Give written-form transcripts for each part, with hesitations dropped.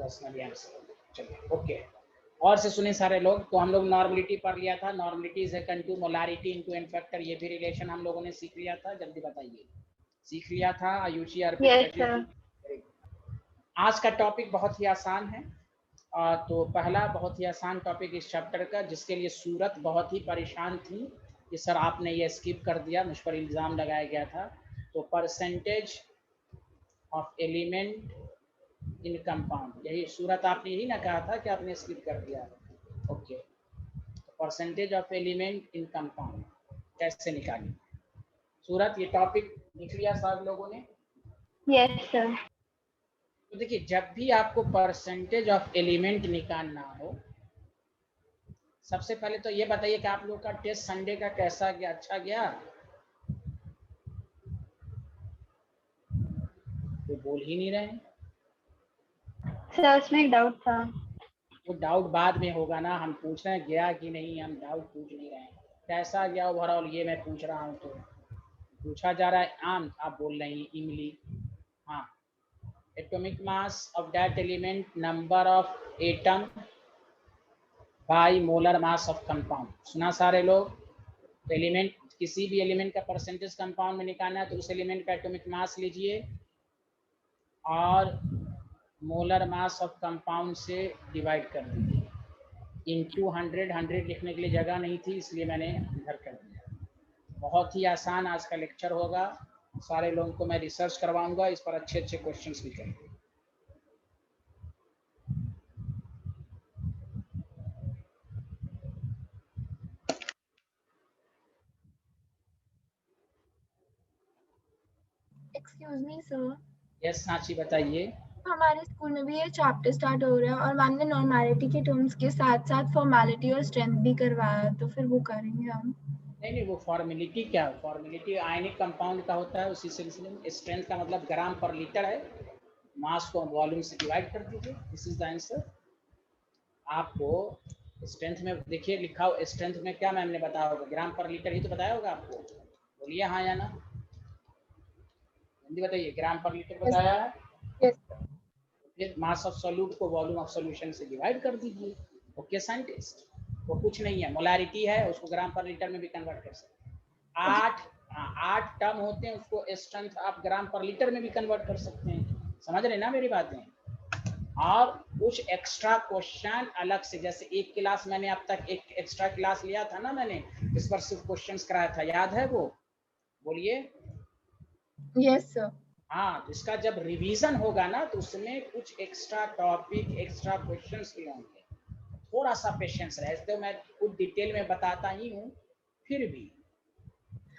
Personally answer. चलिए okay, और से सुने सारे लोग। तो हम लोग नॉर्मलिटी पढ़ लिया था, normality is equal to molarity into n factor, ये भी रिलेशन हम लोगों ने सीख लिया था। जल्दी बताइए, सीख लिया था आयुषी, अर्पित, Yes, कशिश sir. जी। आज का टॉपिक बहुत ही आसान है। तो पहला बहुत ही आसान टॉपिक इस चैप्टर का, जिसके लिए सूरत बहुत ही परेशान थी कि सर आपने ये स्किप कर दिया, मुझ पर इल्ज़ाम लगाया गया था। तो percentage of element in compound, यही सूरत आपने यही ना कहा था कि आपने स्किप कर दिया। Okay, percentage of element in compound कैसे निकालें सूरत, ये टॉपिक लिख लिया सब लोगों ने? Yes, sir. तो देखिए, जब भी आपको परसेंटेज ऑफ एलिमेंट निकालना हो, सबसे पहले तो ये बताइए कि आप लोग का टेस्ट संडे का कैसा गया? अच्छा गया? तो बोल ही नहीं रहे हैं। सर उसमें एक डाउट था। वो डाउट बाद में होगा ना, हम पूछ रहे हैं गया कि नहीं, हम डाउट पूछ नहीं रहे हैं। कैसा गया ओवरऑल ये मैं पूछ रहा हूँ। तो पूछा जा रहा है आम, आप बोल रहे हैं इमली। हाँ, atomic mass of that element, number of atom by molar mass of compound. सुना सारे लोग? एलिमेंट, किसी भी एलिमेंट का परसेंटेज कंपाउंड में निकालना है तो उस एलिमेंट का एटॉमिक मास लीजिए और मोलर मास ऑफ कंपाउंड से डिवाइड कर दीजिए। इनटू 100, 100 लिखने के लिए जगह नहीं थी इसलिए मैंने इधर कर दिया। बहुत ही आसान आज का लेक्चर होगा, सारे लोगों को मैं रिसर्च करवाऊंगा, इस पर अच्छे अच्छे क्वेश्चंस भी करेंगे। Excuse me sir. Yes Sanchi बताइए। हमारे स्कूल में भी ये चैप्टर स्टार्ट हो रहा है और मैम ने नॉर्मैलिटी के टर्म्स के साथ साथ फॉर्मेलिटी और स्ट्रेंथ भी करवाया, तो फिर वो करेंगे हम? नहीं, वो फॉर्मेलिटी क्या, फॉर्मेलिटी आयनिक कंपाउंड का होता है उसी सिलसिले में। स्ट्रेंथ का मतलब ग्राम पर लीटर है, मास को वॉल्यूम से डिवाइड कर दीजिए, दिस इज द आंसर। आपको स्ट्रेंथ में देखिए लिखा हो, स्ट्रेंथ में क्या मैम ने बताया होगा? ग्राम पर लीटर ही तो बताया होगा आपको। बोलिए हाँ या ना, जल्दी बताइए। ग्राम पर लीटर बताया है। यस। फिर मास ऑफ सॉल्यूट को वॉल्यूम ऑफ सॉल्यूशन से डिवाइड कर दीजिए। ओके साइंटिस्ट, वो कुछ नहीं है, मोलारिटी है, उसको ग्राम पर लीटर में भी कन्वर्ट कर सकते हैं। 8 टर्म होते हैं, उसको स्ट्रेंथ आप ग्राम पर लीटर में भी कन्वर्ट कर सकते हैं। समझ रहे ना मेरी बातें? और कुछ एक्स्ट्रा क्वेश्चन अलग से, जैसे एक क्लास मैंने अब तक एक एक्स्ट्रा क्लास लिया था ना मैंने, इस पर सिर्फ क्वेश्चंस कराया था, याद है वो? बोलिए। Yes sir. हाँ, तो इसका जब रिवीजन होगा ना तो उसमें कुछ एक्स्ट्रा टॉपिक, एक्स्ट्रा क्वेश्चंस भी होंगे। थोड़ा सा पेशेंस रहे, तो मैं कुछ डिटेल में बताता ही हूँ, फिर भी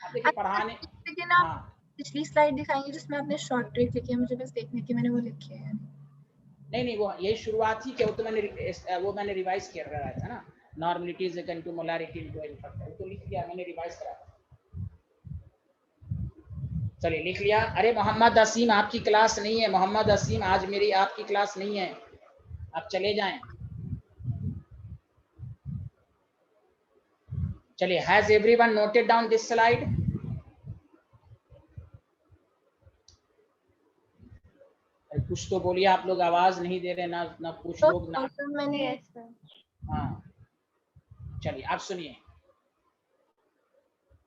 आप देखिए पढ़ाने। लेकिन आप हाँ पिछली स्लाइड दिखाएंगे जिसमें आपने शॉर्ट ट्रिक लिखी है, मुझे बस देखने की, मैंने वो लिखी है। नहीं, वो यही शुरुआत ही, क्या वो तो मैंने रिवाइज किया रहा था ना, normality is equal to molarity into n factor, वो तो लिख लिया मैंने, रिवाइज करा था। चलिए लिख लिया। अरे मोहम्मद असीम आपकी क्लास नहीं है, मोहम्मद असीम आज मेरी आपकी क्लास नहीं है, आप चले जाएं। चलिए, has everyone noted down this slide? कुछ तो बोलिए, आप लोग आवाज नहीं दे रहे ना, ना कुछ तो लोग ना। मैंने Yes, sir. हाँ, चलिए आप सुनिए।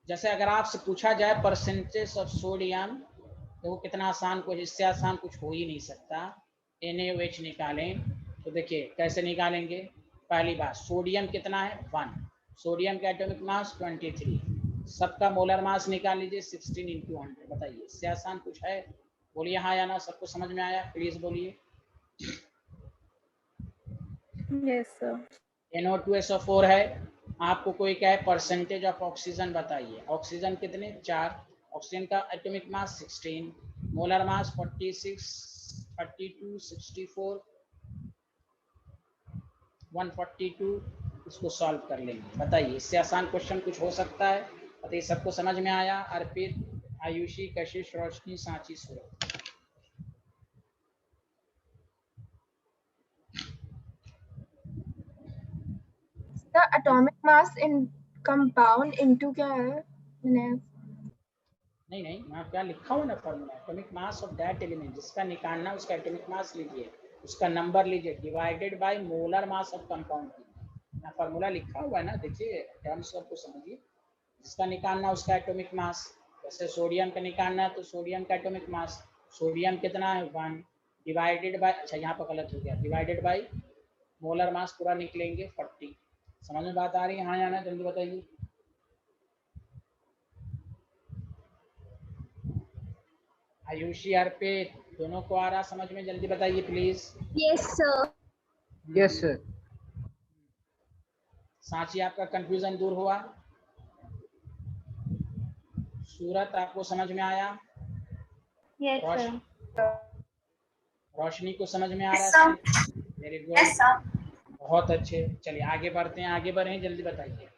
जैसे अगर आपसे पूछा जाए परसेंटेज ऑफ सोडियम, तो वो कितना आसान, कुछ इससे आसान कुछ हो ही नहीं सकता। NaOH निकालें तो देखिए कैसे निकालेंगे। पहली बात, सोडियम कितना है? 1। सोडियम का एटॉमिक मास 23। सबका मोलर मास निकाल लीजिए 16 इंटू 100। बताइए इससे आसान कुछ है? बोलिए हाँ या ना, सबको समझ में आया? प्लीज बोलिए। Yes, sir. NO2SO4 है। आपको कोई कहे परसेंटेज ऑफ ऑक्सीजन बताइए, ऑक्सीजन कितने? 4। ऑक्सीजन का एटॉमिक मास 16, मोलर मास 46, 32, 64, 142। इसको सॉल्व कर लेंगे। बताइए इससे आसान क्वेश्चन कुछ हो सकता है? बताइए, सबको समझ में आया? Arpit, Ayushi, Kashish, Roshni, Sanchi, Suraj. The atomic mass in compound into क्या है? मैंने नहीं, मैं क्या लिखा हूँ ना formula, atomic mass of that element, जिसका निकालना उसका एटॉमिक मास लीजिए। उसका नंबर लीजिए divided by molar mass of compound. यहाँ फॉर्मूला लिखा हुआ है ना, देखिए टर्म्स को समझिए। जिसका निकालना उसका एटॉमिक मास, जैसे सोडियम का निकालना है तो सोडियम का एटॉमिक मास, सोडियम कितना है 1 डिवाइडेड बाय, अच्छा यहाँ पर गलत हो गया, डिवाइडेड बाय मोलर मास पूरा निकलेंगे 40। समझ में बात आ रही है? हाँ या ना, जल्दी बताइए। आयुषी अर्पित दोनों को आ रहा समझ में? जल्दी बताइए please. Yes, sir. Yes sir. Sanchi आपका कंफ्यूजन दूर हुआ? सूरत आपको समझ में आया? Yes, sir. रोशनी को समझ में आ रहा है? वेरी गुड, बहुत अच्छे। चलिए आगे बढ़ते हैं, आगे बढ़ें, जल्दी बताइए।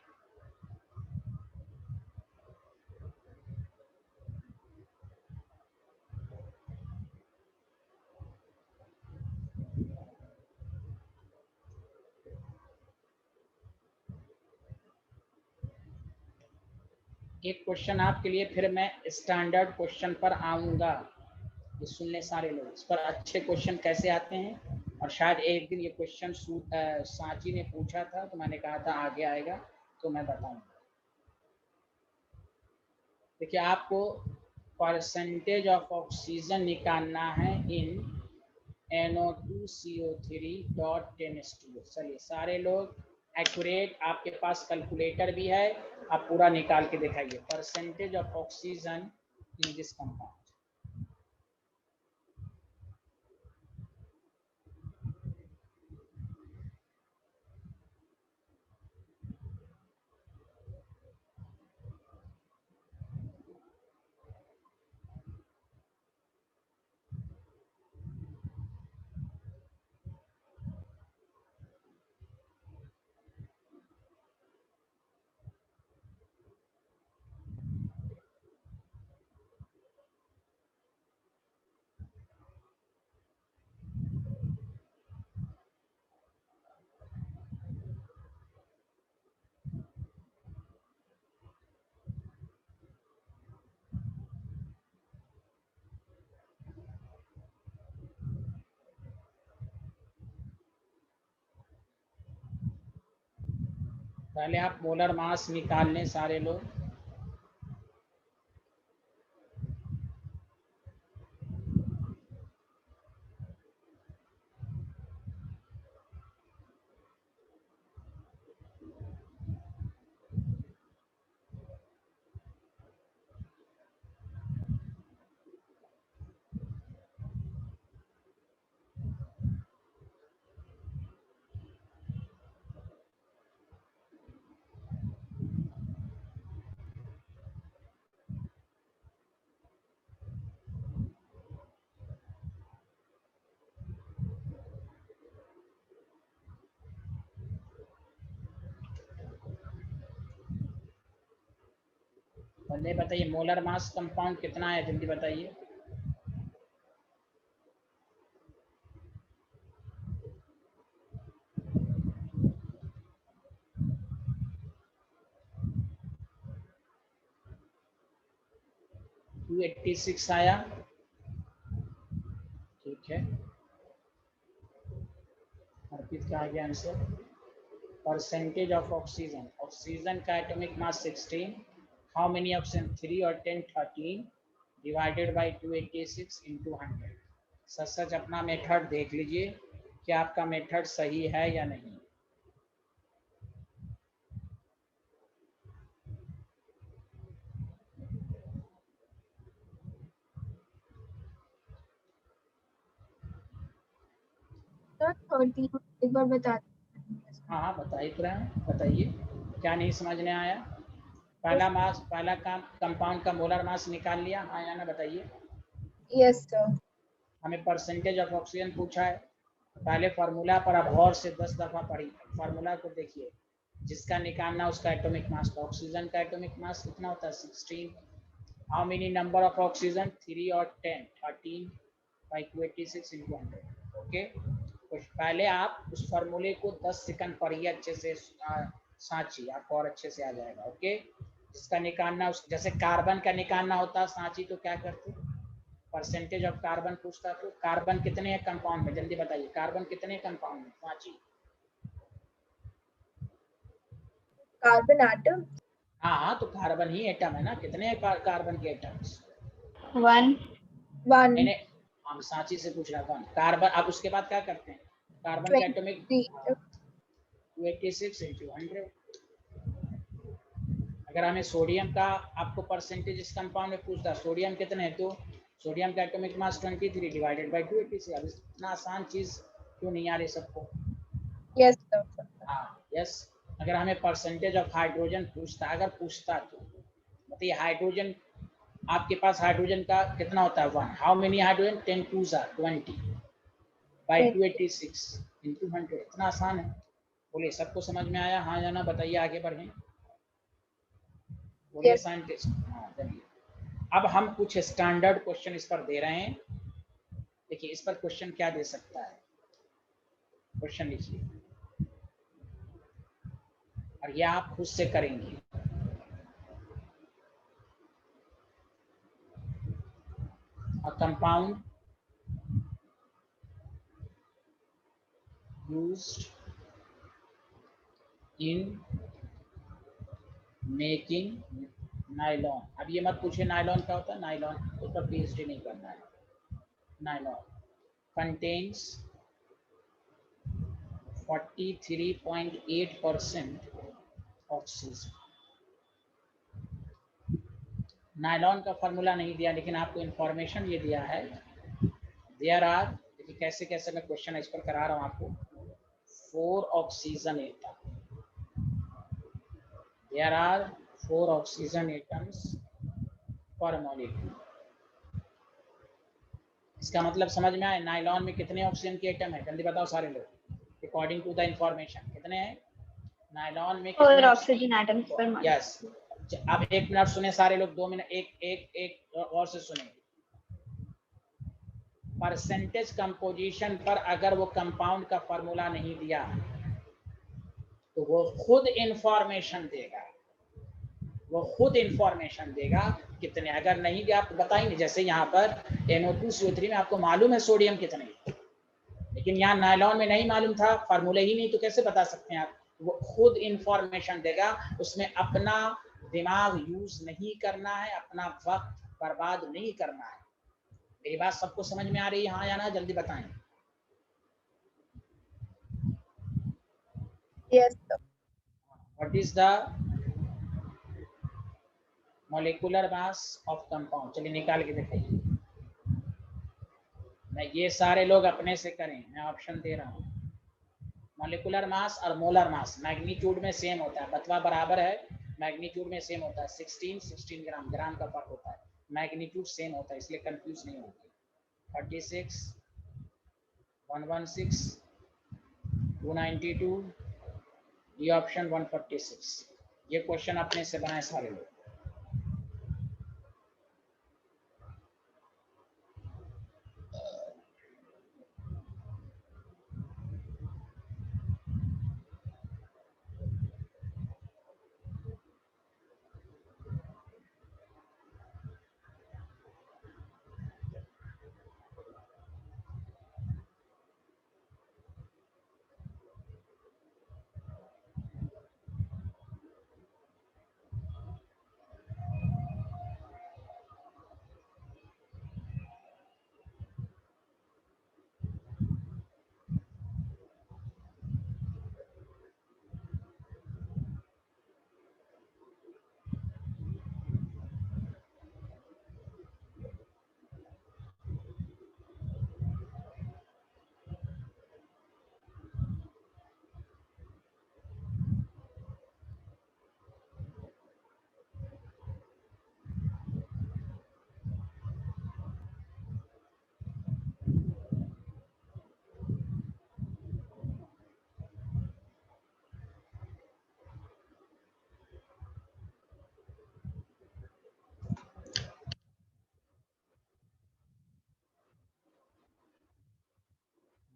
एक क्वेश्चन आपके लिए, फिर मैं स्टैंडर्ड क्वेश्चन पर आऊंगा। ये सुन ले सारे लोग, इस पर अच्छे क्वेश्चन कैसे आते हैं। और शायद एक दिन ये क्वेश्चन सांची ने पूछा था तो मैंने कहा था आगे आएगा तो मैं बताऊंगा। देखिए आपको परसेंटेज ऑफ ऑक्सीजन निकालना है इन NO2CO3.10:2। चलिए सारे लोग एक्यूरेट, आपके पास कैलकुलेटर भी है, आप पूरा निकाल के दिखाइए percentage of oxygen in this compound. पहले आप मोलर मास निकाल लें सारे लोग। पहले बताइए मोलर मास कंपाउंड कितना है, जल्दी बताइए। टू 86 आया, ठीक है। अर्पित का आ गया answer. Percentage of oxygen, oxygen का atomic mass 16, how many oxygen 3 और 10 13 डिवाइडेड बाय 286 into 100। सच सच अपना मेथड देख लीजिए कि आपका मेथड सही है या नहीं। तो 13 एक बार बता। हाँ हाँ बताइए तो रहे हैं, बताइए क्या नहीं समझने आया। पहला मास, पहला काम कंपाउंड का मोलर मास निकाल लिया, हाँ या ना बताइए। Yes sir. हमें परसेंटेज ऑफ ऑक्सीजन पूछा है, पहले फार्मूला पर अब और से 10 दफा पढ़ी, फार्मूला को देखिए। जिसका निकालना उसका एटॉमिक मास, ऑक्सीजन का एटॉमिक मास कितना होता है 16। How many number of oxygen 3 और 10 13 बाई 286 into 100। ओके, तो पहले आप उस फार्मूले को 10 सेकंड पढ़िए अच्छे से, सांची आपको और अच्छे से आ जाएगा। ओके, जिसका निकालना उस, जैसे कार्बन का निकालना होता है सांची तो क्या करते, परसेंटेज ऑफ कार्बन पूछता तो कार्बन कितने हैं कंपाउंड में, जल्दी बताइए, कार्बन कितने कंपाउंड में, पांची। Carbon atom. हाँ हाँ, तो कार्बन ही एटम है ना, कितने हैं कार्बन के एटम्स। 1. वन। मैंने हम सांची से पूछ रहा था कार्बन। अब उसके बाद क्या करते हैं, कार्बन के एटॉमिक 286 into 100। अगर हमें सोडियम का आपको परसेंटेज इस कंपाउंड में पूछता, सोडियम कितने हैं, तो सोडियम का एटॉमिक मास 23 डिवाइडेड बाय 286। अब इतना आसान चीज क्यों नहीं आ रही सबको। यस। हाँ यस। अगर हमें परसेंटेज ऑफ हाइड्रोजन पूछता, अगर पूछता तो बताइए, हाइड्रोजन आपके पास हाइड्रोजन का कितना होता है, 1। How many hydrogen, 10 2s are 20 by 286 into 100। इतना आसान है। बोलिए, सबको समझ में आया, हाँ या ना बताइए, आगे बढ़ें। बोलिए साइंटिस्ट। हाँ चलिए, अब हम कुछ स्टैंडर्ड क्वेश्चन इस पर दे रहे हैं। देखिए इस पर क्वेश्चन क्या दे सकता है, क्वेश्चन लिखिए और यह आप खुद से करेंगे। A compound used in making nylon. अब ये मत पूछे नायलॉन क्या होता है, नायलॉन उस पर पीएचडी नहीं करना है। Nylon contains 43.8% oxygen. नायलॉन का फॉर्मूला नहीं दिया, लेकिन आपको इंफॉर्मेशन ये दिया है। देयर आर, देखिए कैसे कैसे मैं क्वेश्चन इस पर करा रहा हूँ आपको। 4 oxygen atom, there are 4 oxygen atoms per molecule. इसका मतलब समझ में आए, नायलॉन में कितने ऑक्सीजन के एटम है, जल्दी बताओ सारे लोग, अकॉर्डिंग टू द इंफॉर्मेशन कितने हैं नायलॉन में, 4 कितने oxygen atoms per molecule. Yes. अब 1 मिनट सुने सारे लोग, 2 मिनट एक और से सुने। परसेंटेज कंपोजिशन पर अगर वो कंपाउंड का फॉर्मूला नहीं दिया तो वो खुद इंफॉर्मेशन देगा, वो खुद इंफॉर्मेशन देगा कितने। अगर नहीं दिया आप बताएंगे, जैसे यहाँ पर NO2CO3 में आपको मालूम है सोडियम कितने, लेकिन यहाँ नायलॉन में नहीं मालूम था, फार्मूला ही नहीं, तो कैसे बता सकते हैं आप। वो खुद इंफॉर्मेशन देगा, उसमें अपना दिमाग यूज नहीं करना है, अपना वक्त बर्बाद नहीं करना है। मेरी बात सबको समझ में आ रही है, हाँ या ना, जल्दी बताएं। Yes. What is the molecular mass of compound, चलिए निकाल के दिखाइए। मैं ये सारे लोग अपने से करें, मैं ऑप्शन दे रहा हूँ। मॉलिक्यूलर मास और मोलर मास मैग्नीट्यूड में सेम होता है, बतवा बराबर है, मैग्नीट्यूड में सेम होता है। 16 ग्राम, ग्राम का फर्क होता है, मैग्नीट्यूड सेम होता है, इसलिए कंफ्यूज नहीं होगी। 36, 116, 292, ये ऑप्शन 146। ये क्वेश्चन अपने से बनाए सारे लोग।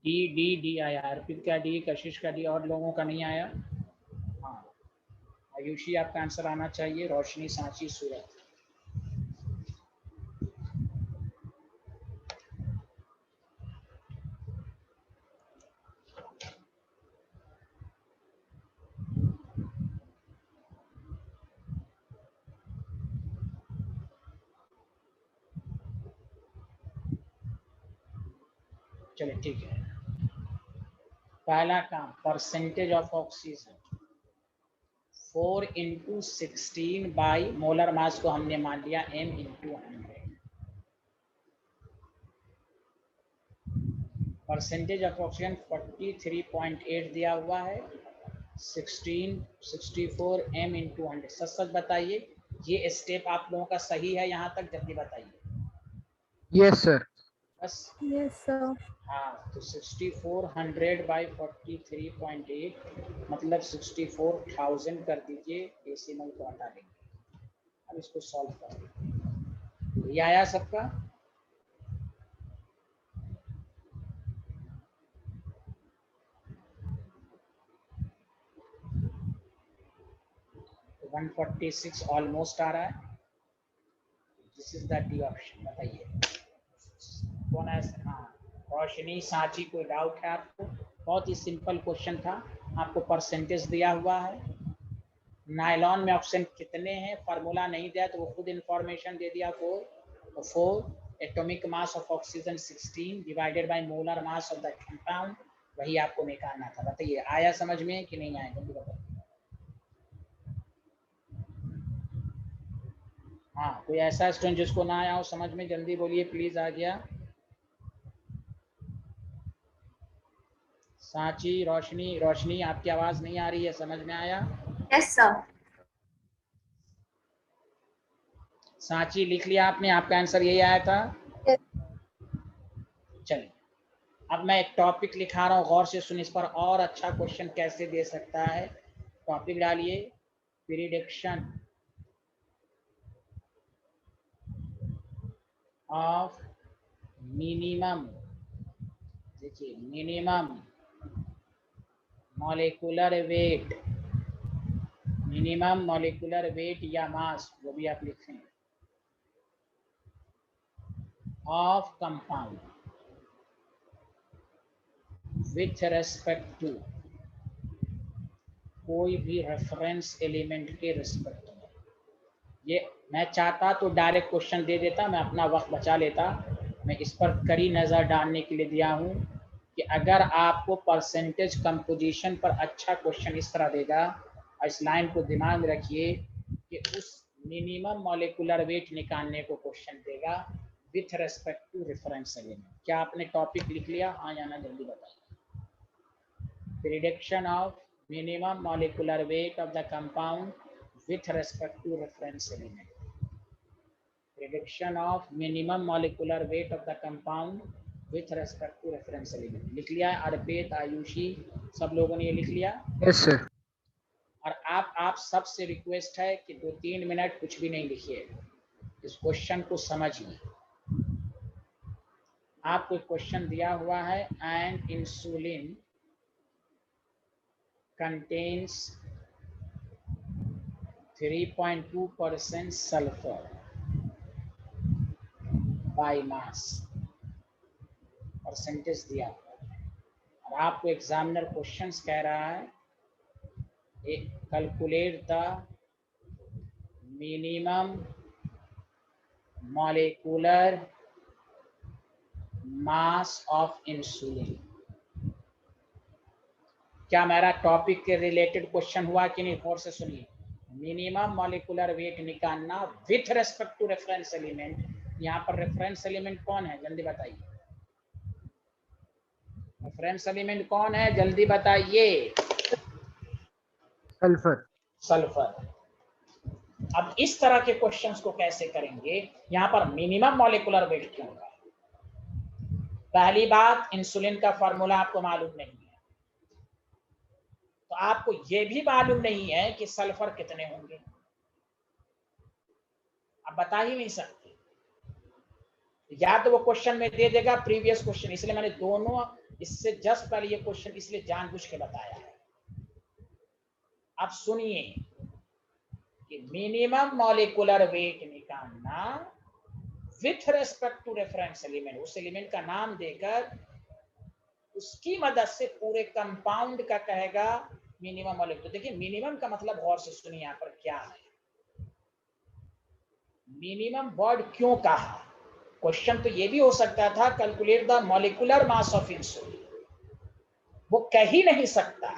डी आया, अर्पित का डी, कशिश का डी, और लोगों का नहीं आया। हाँ आयुषी आपका आंसर आना चाहिए, रोशनी, सांची, सूरत। चलिए ठीक है। पहला काम, percentage of oxygen 4 × 16 by molar mass को हमने मान लिया m × 100। परसेंटेज ऑफ ऑक्सीजन 43.8 दिया हुआ है, 64 m × 100। सच सच बताइए, ये स्टेप आप लोगों का सही है यहाँ तक? जल्दी बताइए। Yes sir. बस यस सर। हाँ, तो 6400 बाई 43.8 मतलब 64,000 कर दीजिए, डेसिमल को हटा देंगे। अब इसको सॉल्व करें। ये आया सबका? तो 146 ऑलमोस्ट आ रहा है। This is the D option. बताइए कौन है? हाँ, रोशनी, सांची, कोई डाउट है आपको? बहुत ही सिंपल क्वेश्चन था। आपको परसेंटेज दिया हुआ है, नायलॉन में ऑप्शन कितने हैं फार्मूला नहीं दिया तो वो खुद इंफॉर्मेशन दे दिया 4, तो 4 atomic mass of oxygen 16 divided by molar mass of the compound, वही आपको निकालना था। बताइए आया समझ में कि नहीं आया? जल्दी बताइए। हाँ, कोई ऐसा स्टूडेंट जिसको ना आया हो समझ में, जल्दी बोलिए प्लीज। आ गया? सांची, रोशनी, रोशनी आपकी आवाज नहीं आ रही है, समझ में आया? Yes sir. सांची लिख लिया आपने? आपका आंसर यही आया था? चलिए, अब मैं एक टॉपिक लिखा रहा हूँ, गौर से सुन, इस पर और अच्छा क्वेश्चन कैसे दे सकता है। टॉपिक डालिए, प्रिडिक्शन ऑफ मिनिमम, देखिए minimum molecular weight, minimum molecular weight या मास, जो भी आप लिखें, of compound with respect to, कोई भी रेफरेंस एलिमेंट के रिस्पेक्ट में। ये मैं चाहता तो डायरेक्ट क्वेश्चन दे देता, मैं अपना वक्त बचा लेता। मैं इस पर कड़ी नज़र डालने के लिए दिया हूँ कि अगर आपको परसेंटेज कंपोजिशन पर अच्छा क्वेश्चन इस तरह देगा, और इस लाइन को दिमाग में रखिए कि उस मिनिमम मॉलिक्यूलर वेट निकालने को क्वेश्चन देगा with respect to reference element. क्या आपने टॉपिक लिख लिया? हाँ या ना, जल्दी बताइए। Prediction of minimum molecular weight of the compound with respect to reference element. Prediction of minimum molecular weight of the compound with respect to reference element. लिख लिया है अर्पित, आयुषी, सब लोगों ने ये लिख लिया? Yes sir. और आप सबसे रिक्वेस्ट है कि 2-3 मिनट कुछ भी नहीं लिखिए, इस क्वेश्चन को समझिए। आपको क्वेश्चन दिया हुआ है, and insulin contains 3.2% sulfur by mass, percentage दिया और आपको एग्जामिनर क्वेश्चंस कह रहा है calculate the minimum molecular mass of insulin. क्या मेरा टॉपिक के रिलेटेड क्वेश्चन हुआ कि नहीं? गौर से सुनिए, मिनिमम मॉलिक्यूलर वेट निकालना with respect to reference element. यहाँ पर रेफरेंस एलिमेंट कौन है? जल्दी बताइए। रेफरेंस एलिमेंट कौन है? जल्दी बताइए। सल्फर। सल्फर। अब इस तरह के क्वेश्चंस को कैसे करेंगे? यहाँ पर मिनिमम मॉलिक्यूलर वेट क्यों होगा? पहली बात, इंसुलिन का फॉर्मूला आपको मालूम नहीं है, तो आपको यह भी मालूम नहीं है कि सल्फर कितने होंगे, आप बता ही नहीं सकते। या तो वो क्वेश्चन में दे देगा प्रीवियस क्वेश्चन, इसलिए मैंने दोनों इससे जस्ट पहले ये क्वेश्चन इसलिए जानबूझ के बताया है। अब सुनिए कि मिनिमम मॉलिक्यूलर वेट निकालना with respect to reference element, उस एलिमेंट का नाम देकर उसकी मदद से पूरे कंपाउंड का कहेगा मिनिमम मॉलिक्यूलर। तो देखिए मिनिमम का मतलब गौर से सुनिए यहाँ पर क्या है। मिनिमम वर्ड क्यों कहा? क्वेश्चन तो ये भी हो सकता था, calculate the molecular mass of insulin, वो कह ही नहीं सकता।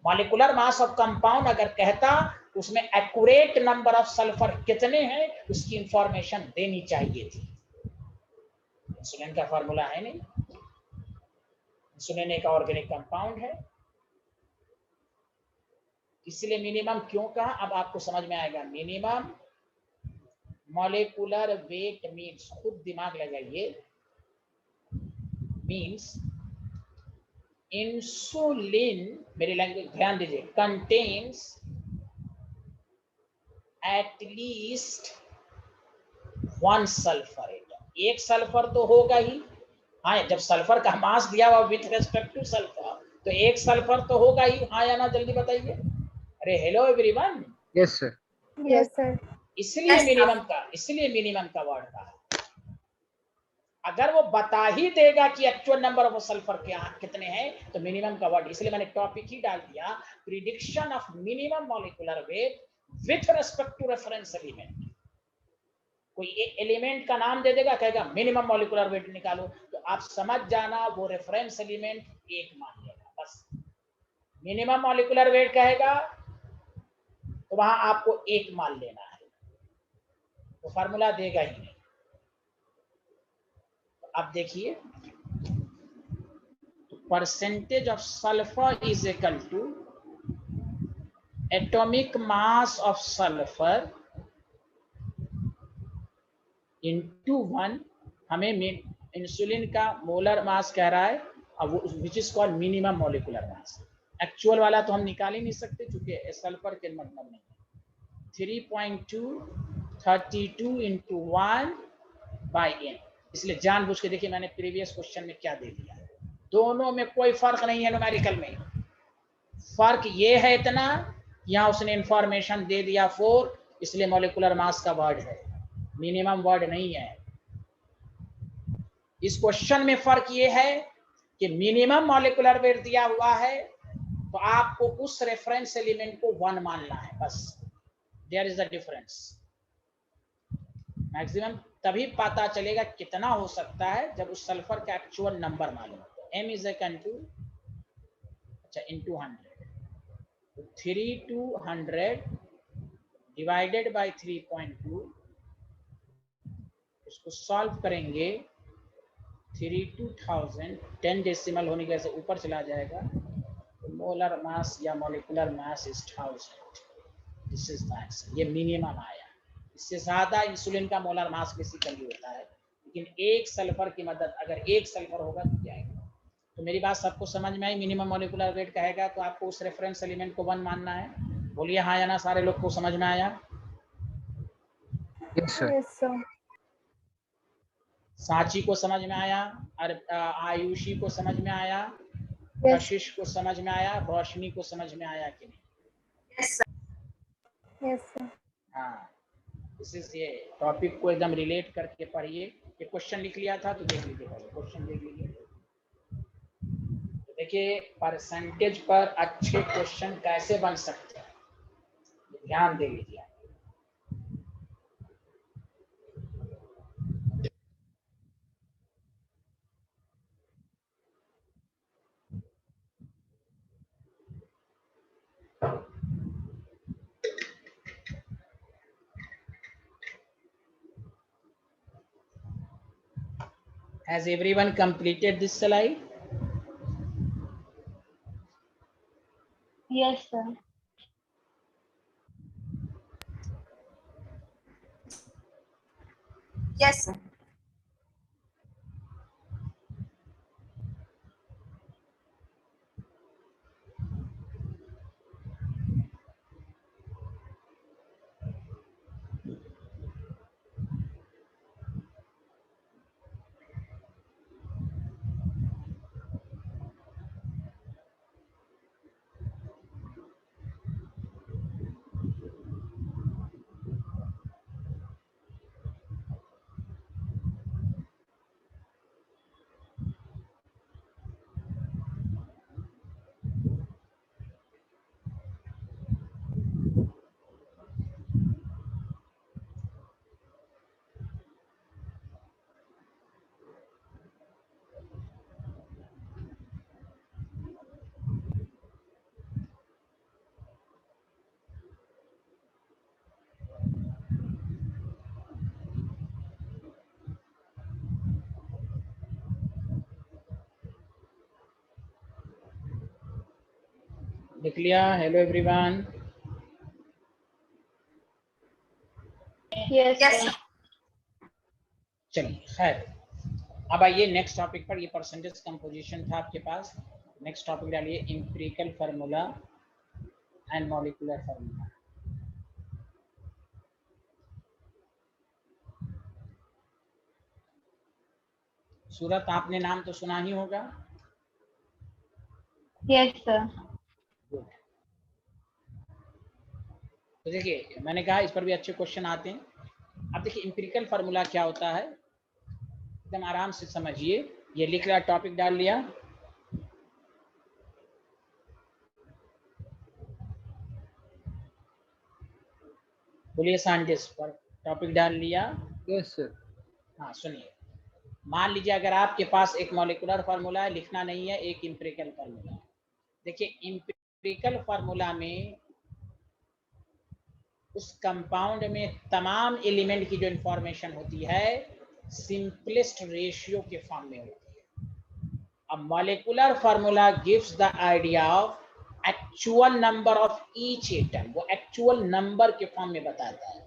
मॉलिक्यूलर मास ऑफ कंपाउंड अगर कहता उसमें एक्यूरेट नंबर ऑफ सल्फर कितने हैं उसकी इंफॉर्मेशन देनी चाहिए थी। इंसुलिन का फॉर्मूला है नहीं, इंसुलिन एक ऑर्गेनिक कंपाउंड है, इसलिए मिनिमम क्यों कहा अब आपको समझ में आएगा। मिनिमम मॉलिक्यूलर वेट मीन्स, खुद दिमाग लगाइए, मीन्स इंसुलिन, मेरी लैंग्वेज ध्यान दीजिए, contains at least 1 sulphur atom, एक सल्फर तो होगा ही। हाँ, जब सल्फर का मास दिया हुआ विथ रेस्पेक्ट टू सल्फर तो एक सल्फर तो होगा ही, हाँ या ना, जल्दी बताइए। अरे hello everyone. Yes sir. Yes sir. इसलिए मिनिमम का वर्ड कहा। अगर वो बता ही देगा कि एक्चुअल नंबर ऑफ सल्फर कितने हैं तो मिनिमम का वर्ड, इसलिए मैंने टॉपिक ही डाल दिया, prediction of minimum molecular weight with respect to reference element. कोई एक एलिमेंट का नाम दे देगा, कहेगा मिनिमम मॉलिक्यूलर वेट निकालो, तो आप समझ जाना वो रेफरेंस एलिमेंट एक मान लेगा, बस। मिनिमम मॉलिक्यूलर वेट कहेगा तो वहां आपको एक मान लेना है, तो फार्मूला देगा ही नहीं। तो अब देखिए, percentage of sulphur is equal to atomic mass of sulphur into 1। हमें इंसुलिन का मोलर मास कह रहा है, अब वो which is called minimum molecular mass. Actual वाला तो हम निकाल ही नहीं सकते क्योंकि सल्फर के मतलब नहीं है। 3.232 इंटू 1 बाई n, इसलिए जानबूझ के देखिए मैंने प्रीवियस क्वेश्चन में क्या दे दिया, दोनों में कोई फर्क नहीं है न्यूमेरिकल में। फर्क ये है इतना, यहाँ उसने इंफॉर्मेशन दे दिया 4, इसलिए मॉलिक्यूलर मास का वर्ड है, मिनिमम वर्ड नहीं है। इस क्वेश्चन में फर्क ये है कि मिनिमम मॉलिक्यूलर वेट दिया हुआ है तो आपको उस रेफरेंस एलिमेंट को 1 मानना है, बस। There is the difference. Maximum तभी पता चलेगा कितना हो सकता है जब उस सल्फर का एक्चुअल नंबर मालूम हो। m इज इक्वल टू, अच्छा, इनटू 100, 3/200 डिवाइडेड बाय 3.2, उसको सॉल्व करेंगे 32,000, 10 डेसिमल होने के से ऊपर चला जाएगा, तो मोलर मास या molecular mass is 1000। This is the answer, ये मिनिमम आया। इससे ज्यादा इंसुलिन का मोलर मास बेसिकली होता है, लेकिन एक सल्फर की मदद, अगर एक सल्फर होगा तो क्या आएगा। तो मेरी बात सबको समझ में आई। मिनिमम मॉलिक्यूलर वेट कहेगा तो आपको उस रेफरेंस एलिमेंट को 1 मानना है। बोलिए हाँ या ना, सारे लोग को समझ में आया? Yes sir. Yes sir. Sanchi को समझ में आया, आयुषी को समझ में आया, कशिश को समझ में आया, रोशनी को समझ में आया कि नहीं? Yes sir. हाँ, दिस इज, ये टॉपिक को एकदम रिलेट करके पढ़िए। ये क्वेश्चन लिख लिया था तो देख लीजिए, पहले क्वेश्चन देख लीजिए। तो देखिए परसेंटेज पर अच्छे क्वेश्चन कैसे बन सकते हैं, ध्यान दे लीजिए। Has everyone completed this slide? Yes sir. Yes, sir. लिख लिया? Hello everyone. Yes, sir. चलिए खैर, अब आइए नेक्स्ट टॉपिक पर। ये परसेंटेज कंपोजिशन था आपके पास। नेक्स्ट टॉपिक डालिए empirical formula and molecular formula. Surat, आपने नाम तो सुना ही होगा। Yes, sir. गुड। तो देखिए, मैंने कहा इस पर भी अच्छे क्वेश्चन आते हैं। अब देखिए एम्पिरिकल फार्मूला क्या होता है, एकदम आराम से समझिए। ये लिख लिया, टॉपिक डाल लिया। बोलिए साइंटिस्ट, पर टॉपिक डाल लिया? Yes sir. हाँ सुनिए, मान लीजिए अगर आपके पास एक मॉलिक्यूलर फार्मूला है, लिखना नहीं है, एक एम्पिरिकल फार्मूला है। देखिए एम्पिरिकल फार्मूला में उस कंपाउंड में तमाम एलिमेंट की जो इंफॉर्मेशन होती है सिंपलेस्ट रेशियो के फॉर्म में होती है। अब molecular formula gives the idea of actual number of each atom, वो एक्चुअल नंबर के फॉर्म में बताता है।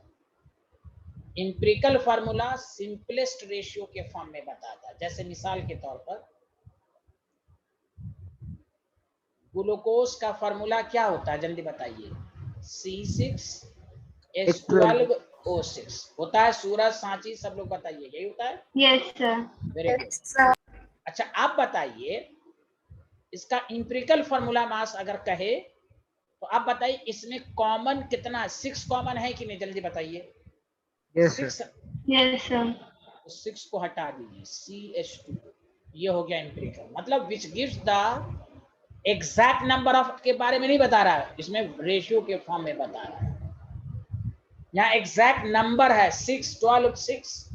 एम्पिरिकल फार्मूला सिंपलेस्ट रेशियो के फॉर्म में बताता है। जैसे मिसाल के तौर पर ग्लूकोज का फार्मूला क्या होता है, जल्दी बताइए? C6H12O6 होता है। सूरज, सांची, सब लोग बताइए, यही होता है? Yes, sir. Very good. अच्छा आप बताइए, इसका एम्पिरिकल फार्मूला मास अगर कहे तो आप बताइए इसमें कॉमन कितना है? 6 कॉमन है कि नहीं, जल्दी बताइए। Yes 6, sir. Yes, sir. तो 6 को हटा दीजिए, CH2, ये हो गया एम्पिरिकल। मतलब which gives the exact number of के बारे में नहीं बता रहा है, इसमें रेशियो के फॉर्म में बता रहा है। यहाँ एग्जैक्ट नंबर है 6, 12, 6।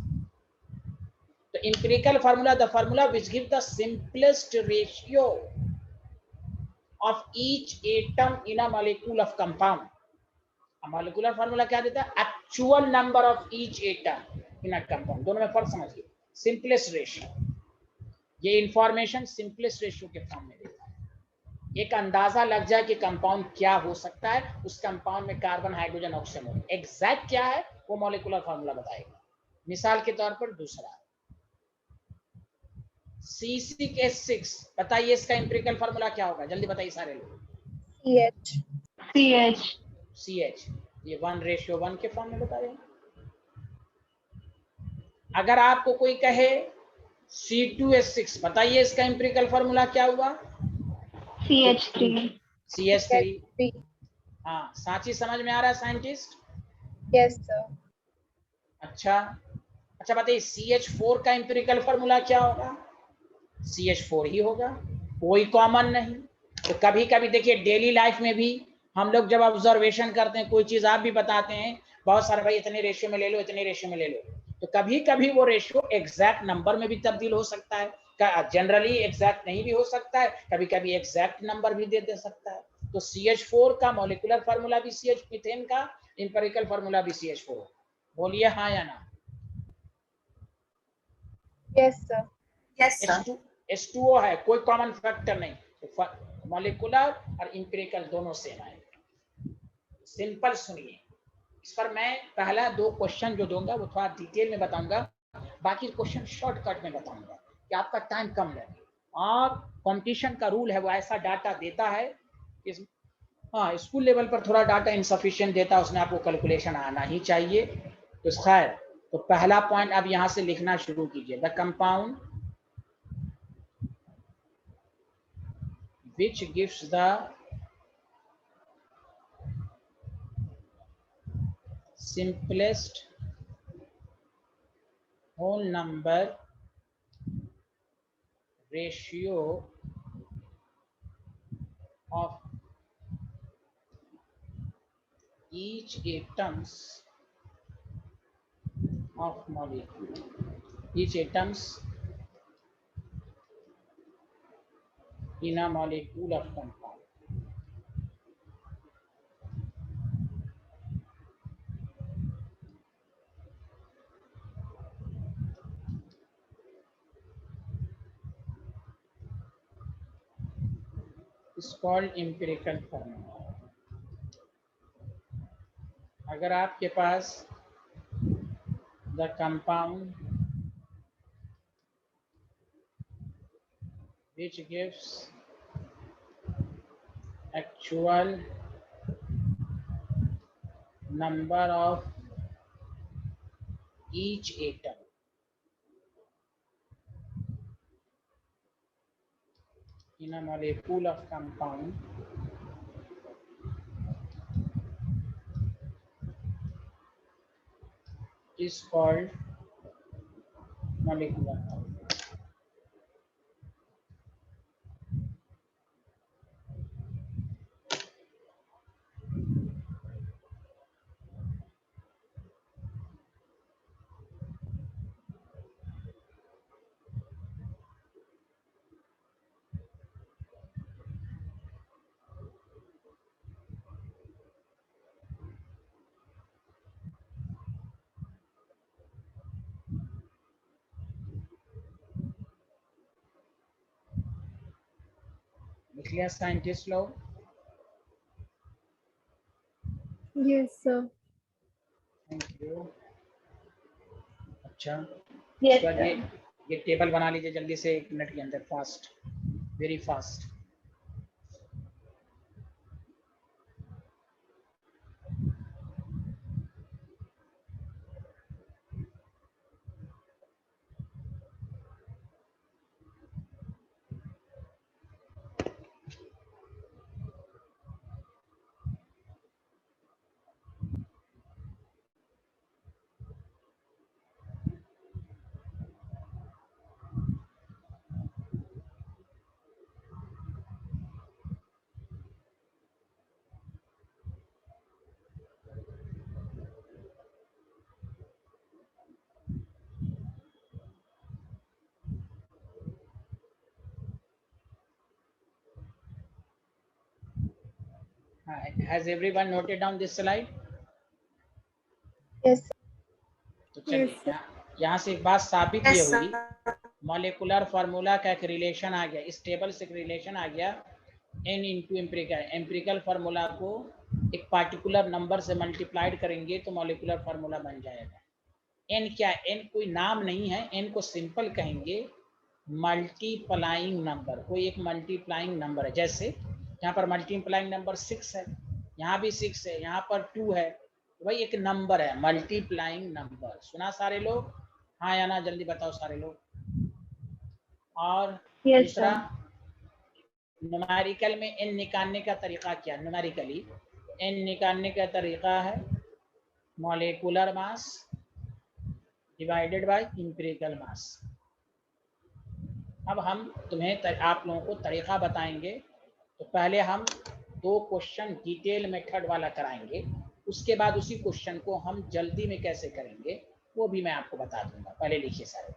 तो empirical formula, the formula which give the simplest ratio of each atom in a molecule of compound. Molecular formula क्या देता है? Actual number of each atom in a compound. दोनों में फर्क समझिए। सिंपलेस्ट रेशियो, ये इंफॉर्मेशन सिंपलेस्ट रेशियो के form में देता है। एक अंदाजा लग जाए कि कंपाउंड क्या हो सकता है, उस कंपाउंड में कार्बन, हाइड्रोजन, ऑक्सीजन हो। एग्जैक्ट क्या है वो मॉलिक्यूलर फार्मूला बताएगा। मिसाल के तौर पर दूसरा C6H6, बताइए इसका एम्पिरिकल फार्मूला क्या होगा, जल्दी बताइए सारे लोग। CH. CH. CH, ये 1:1 के फॉर्म में बताया। अगर आपको कोई कहे C2H6, बताइए इसका एम्पिरिकल फार्मूला क्या हुआ? CH3. CH3। CH3. हाँ, सांची समझ में आ रहा है साइंटिस्ट? Yes, sir. अच्छा अच्छा बताइए CH4 का एम्पिरिकल फार्मूला क्या होगा? CH4 ही होगा, कोई कॉमन नहीं। तो कभी कभी देखिए डेली लाइफ में भी हम लोग जब ऑब्जर्वेशन करते हैं, कोई चीज आप भी बताते हैं, बहुत सारे भाई इतने रेशियो में ले लो, इतने रेशियो में ले लो, तो कभी कभी वो रेशियो एग्जैक्ट नंबर में भी तब्दील हो सकता है। जनरली एग्जैक्ट नहीं भी हो सकता है, कभी कभी एग्जैक्ट नंबर भी दे सकता है। तो CH4 का मॉलिक्यूलर फार्मूला भी CH, मीथेन का एम्पिरिकल फार्मूला भी CH4। बोलिए हाँ या ना? Yes, sir. Yes, sir. H2O है, कोई कॉमन फैक्टर नहीं। तो मॉलिक्यूलर और एम्पिरिकल दोनों सेम है। सिंपल सुनिए, इस पर मैं पहला 2 क्वेश्चन जो दूंगा वो थोड़ा डिटेल में बताऊंगा, बाकी क्वेश्चन शॉर्टकट में बताऊंगा कि आपका टाइम कम लगे। और कंपटीशन का रूल है, वो ऐसा डाटा देता है इस, हाँ स्कूल लेवल पर थोड़ा डाटा इनसफिशिएंट देता है, उसमें आपको कैलकुलेशन आना ही चाहिए। तो खैर, तो पहला पॉइंट आप यहां से लिखना शुरू कीजिए। The compound which gives the simplest whole number ratio of each atoms of molecule, each atoms in a molecule of compound। is called empirical formula. अगर आपके पास the compound which gives actual number of each atom in a molecule of compound is called molecular formula. लिख लिया scientist लोग? Yes, sir. Thank you. अच्छा, Yes, तो sir. ये table बना लीजिए जल्दी से, 1 मिनट के अंदर, fast, very fast. Has everyone noted down this slide? Yes, sir. तो चलिए यहाँ से एक बात साबित ये हुई, मॉलिकुलर फार्मूला का एक रिलेशन आ गया, इस टेबल से एक रिलेशन आ गया n into empirical. Empirical formula को एक पार्टिकुलर नंबर से मल्टीप्लाइड करेंगे तो मॉलिकुलर फार्मूला बन जाएगा। n क्या, n कोई नाम नहीं है, n को सिंपल कहेंगे मल्टीप्लाइंग नंबर, कोई एक मल्टीप्लाइंग नंबर है। जैसे यहाँ पर मल्टीप्लाइंग नंबर 6 है, यहाँ भी 6 है, यहाँ पर 2 है, तो भाई एक नंबर है, मल्टीप्लाइंग नंबर। सुना सारे लोग? हाँ या ना, जल्दी बताओ सारे लोग। और Yes, दूसरा, sir. न्यूमेरिकल में n निकालने का तरीका क्या? न्यूमेरिकली n निकालने का तरीका है molecular mass divided by empirical mass. अब हम तुम्हें आप लोगों को तरीका बताएंगे, तो पहले हम 2 क्वेश्चन डिटेल मेथड वाला कराएंगे, उसके बाद उसी क्वेश्चन को हम जल्दी में कैसे करेंगे वो भी मैं आपको बता दूंगा। पहले लिखिए सारे।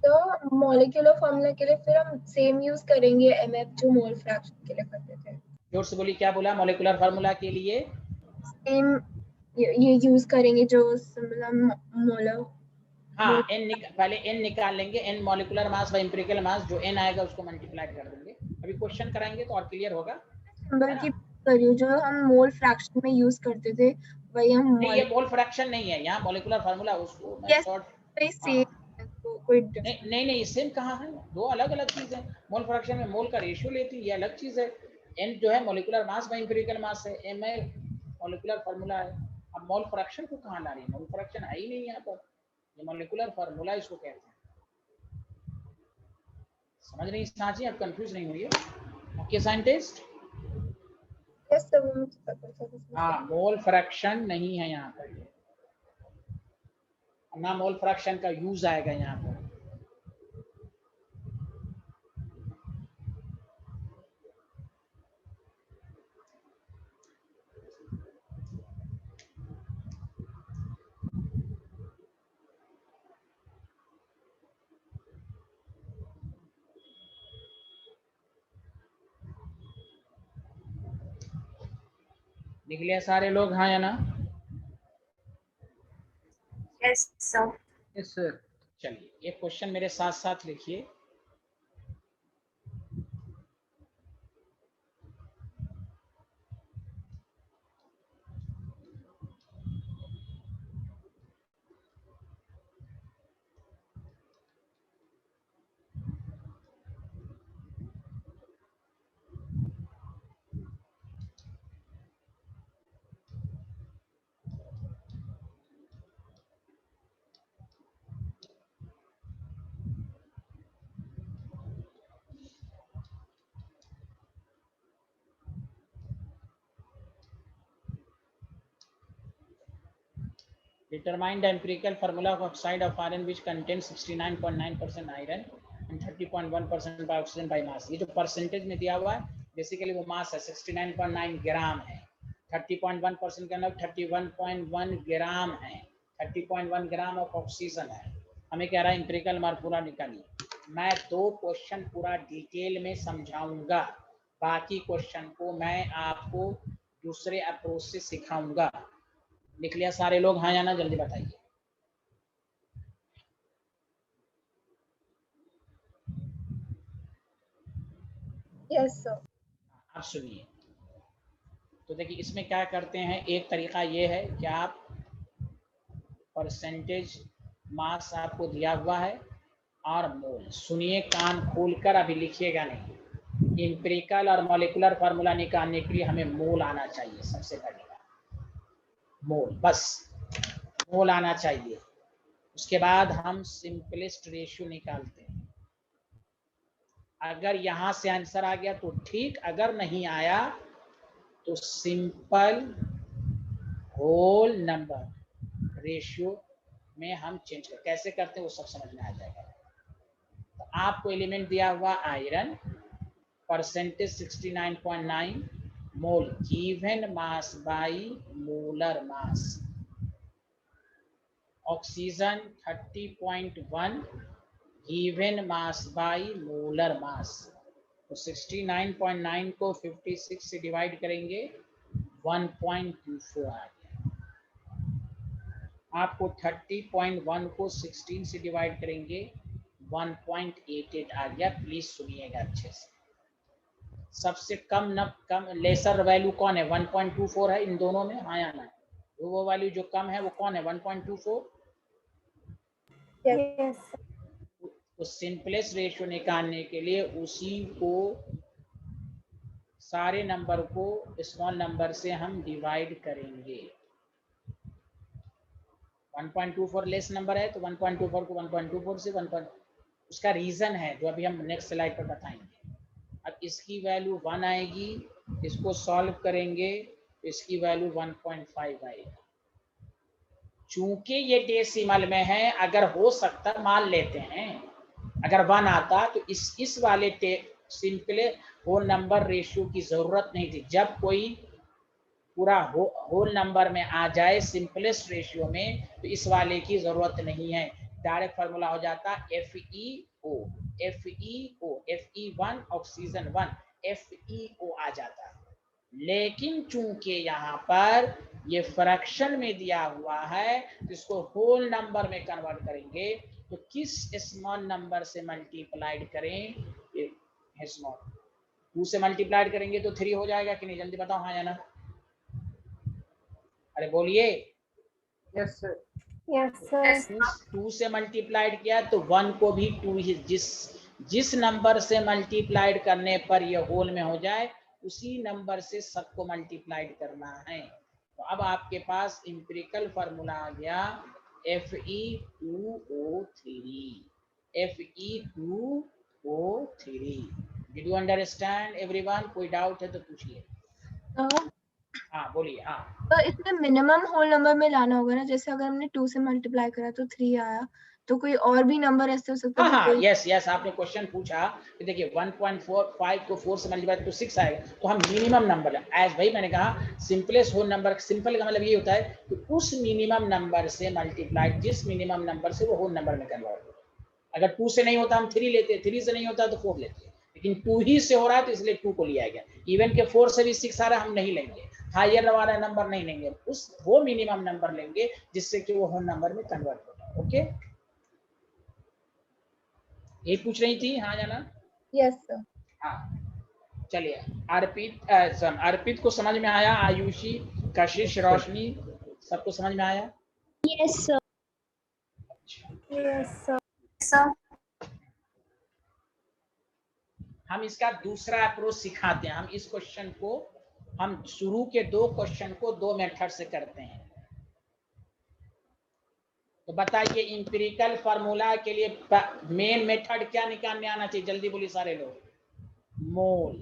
तो मॉलिक्यूलर फॉर्मूला के लिए फिर हम सेम यूज करेंगे mf जो मोल फ्रैक्शन के लिए करते थे। जोर से बोली, क्या बोला? मॉलिक्यूलर फार्मूला के लिए सेम ये यूज करेंगे जो मोलर। हाँ, पहले n निकाल लेंगे, n molecular mass by empirical mass, जो n आएगा उसको मल्टीप्लाई कर देंगे। अभी क्वेश्चन कराएंगे तो और क्लियर होगा। सिंबल की करियो जो हम मोल फ्रैक्शन में यूज करते थे वही हम नहीं, ये मोल फ्रैक्शन नहीं है, यहाँ मॉलिक्यूलर फार्मूला, उसको मैं yes, शॉर्ट कोई नहीं, सेम कहाँ है? 2 अलग अलग चीज है। मोल फ्रैक्शन में मोल का रेशियो लेती है, ये अलग चीज है। n जो है मॉलिक्यूलर मास बाय एम्पिरिकल मास है, m है मॉलिक्यूलर फार्मूला है। अब मोल फ्रैक्शन को कहाँ ला रही है? मोल फ्रैक्शन है ही नहीं यहाँ पर, ये मॉलिक्यूलर फार्मूला इसको कहते हैं। समझ नहीं समझिए, आप कंफ्यूज नहीं हुई? Okay scientist? हाँ, मोल फ्रैक्शन नहीं है यहाँ पर, ना मोल फ्रैक्शन का यूज आएगा यहाँ पर। लिख लिया सारे लोग? हाँ या ना? Yes, sir. Yes, sir. चलिए एक क्वेश्चन मेरे साथ साथ लिखिए। Determine the empirical formula of oxide of iron which contains 69.9% iron and 30.1% by oxygen by mass। ये जो परसेंटेज में दिया हुआ है बेसिकली वो मास है 69.9 ग्राम है, 30.1% के अंदर 31.1 ग्राम है, 30.1 ग्राम ऑफ ऑक्सीजन है। हमें कह रहा है एम्पिरिकल फार्मूला निकालिए। मैं 2 क्वेश्चन पूरा डिटेल में समझाऊंगा, बाकी क्वेश्चन को मैं आपको दूसरे अप्रोच से सिखाऊंगा। लिख लिया सारे लोग? हाँ या ना, जल्दी बताइए। Yes sir. आप सुनिए, तो देखिए इसमें क्या करते हैं, एक तरीका ये है कि आप परसेंटेज मास आपको दिया हुआ है और मोल, सुनिए कान खोलकर, अभी लिखिएगा नहीं। एम्पिरिकल और मॉलिक्यूलर फार्मूला निकालने के लिए हमें मोल आना चाहिए, सबसे पहले मोल, बस मोल आना चाहिए। उसके बाद हम सिंपलेस्ट रेशियो निकालते हैं। अगर यहां से आंसर आ गया तो ठीक, अगर नहीं आया तो सिंपल होल नंबर रेशियो में हम चेंज कर, कैसे करते हैं वो सब समझ में आ जाएगा। तो आपको एलिमेंट दिया हुआ iron, percentage 69.9, mole given mass by molar mass, oxygen 30.1 given mass by molar mass. तो 69.9 को 56 से डिवाइड करेंगे 1.24 आ गया। आपको 30.1 को 16 से डिवाइड करेंगे 1.88 आ गया। प्लीज सुनिएगा अच्छे से। सबसे कम लेसर वैल्यू कौन है? 1.24 है इन दोनों में, हाँ या ना? वो वैल्यू जो कम है वो कौन है? 1.24। Yes. तो सिंपलेस्ट रेशियो निकालने के लिए उसी को, सारे नंबर को स्मॉल नंबर से हम डिवाइड करेंगे। 1.24 लेस नंबर है तो 1.24 को 1.24 से 1. उसका रीजन है जो अभी हम नेक्स्ट स्लाइड पर बताएंगे। अब इसकी वैल्यू 1 आएगी, इसको सॉल्व करेंगे तो इसकी वैल्यू 1.5 आएगी। चूंकि ये डेसिमल में है, अगर हो सकता मान लेते हैं अगर 1 आता तो इस वाले सिंपल होल नंबर रेशियो की जरूरत नहीं थी। जब कोई पूरा होल नंबर में आ जाए सिंपलेस्ट रेशियो में तो इस वाले की जरूरत नहीं है, डायरेक्ट फार्मूला हो जाता FeO, FeO, Fe1 oxygen 1, FeO आ जाता। लेकिन चूंकि यहाँ पर ये फ्रैक्शन में दिया हुआ है तो इसको होल नंबर में कन्वर्ट करेंगे तो किस स्मॉल नंबर से मल्टीप्लाइड करें? स्मॉल 2 से मल्टीप्लाइड करेंगे तो 3 हो जाएगा कि नहीं? जल्दी बताओ हाँ या ना? अरे बोलिए। Yes sir. Yes, sir. 2 से मल्टीप्लाइड किया तो 1 को भी 2 ही, जिस नंबर से मल्टीप्लाइड करने पर ये होल में हो जाए उसी नंबर से सबको मल्टीप्लाइड करना है। तो अब आपके पास इंपिरिकल फार्मूला आ गया Fe2O3, Fe2O3। Did you understand everyone? कोई डाउट है तो पूछिए। हाँ बोलिए। हाँ तो इसमें मिनिमम होल नंबर में लाना होगा ना, जैसे अगर हमने 2 से मल्टीप्लाई करा तो 3 आया, तो कोई और भी नंबर ऐसे हो सकता है? हाँ, यस आपने क्वेश्चन पूछा कि देखिए 1.45 को 4 से मल्टीप्लाई तो 6 आएगा, तो हम मिनिमम नंबर है एज भाई मैंने कहा सिंपलेस्ट होल नंबर, सिंपल का मतलब ये होता है कि उस मिनिमम नंबर से मल्टीप्लाई, जिस मिनिमम नंबर से वो होल नंबर में कन्वर्ट हो। अगर 2 से नहीं होता हम 3 लेते, 3 से नहीं होता तो 4 लेते, लेकिन 2 ही से हो रहा है तो इसलिए 2 को लिया गया। इवन के 4 से भी 6 आ रहा है हम नहीं लेंगे, हायर वाला नंबर नहीं लेंगे, वो मिनिमम नंबर लेंगे जिससे कि वो होल नंबर में कन्वर्ट होगा। ओके यही पूछ रही थी, हाँ जाना। Yes, sir. हाँ चलिए, अर्पित को समझ में आया? आयुषी, कशिश, रोशनी, सबको समझ में आया? Yes, sir. अच्छा, Yes, sir. हम इसका दूसरा अप्रोच सिखाते हैं। हम इस क्वेश्चन को, हम शुरू के 2 क्वेश्चन को 2 मेथड से करते हैं। तो बताइए, इंपेरिकल फार्मूला के लिए मेन मेथड क्या निकालने आना चाहिए? जल्दी बोलिए सारे लोग। मोल।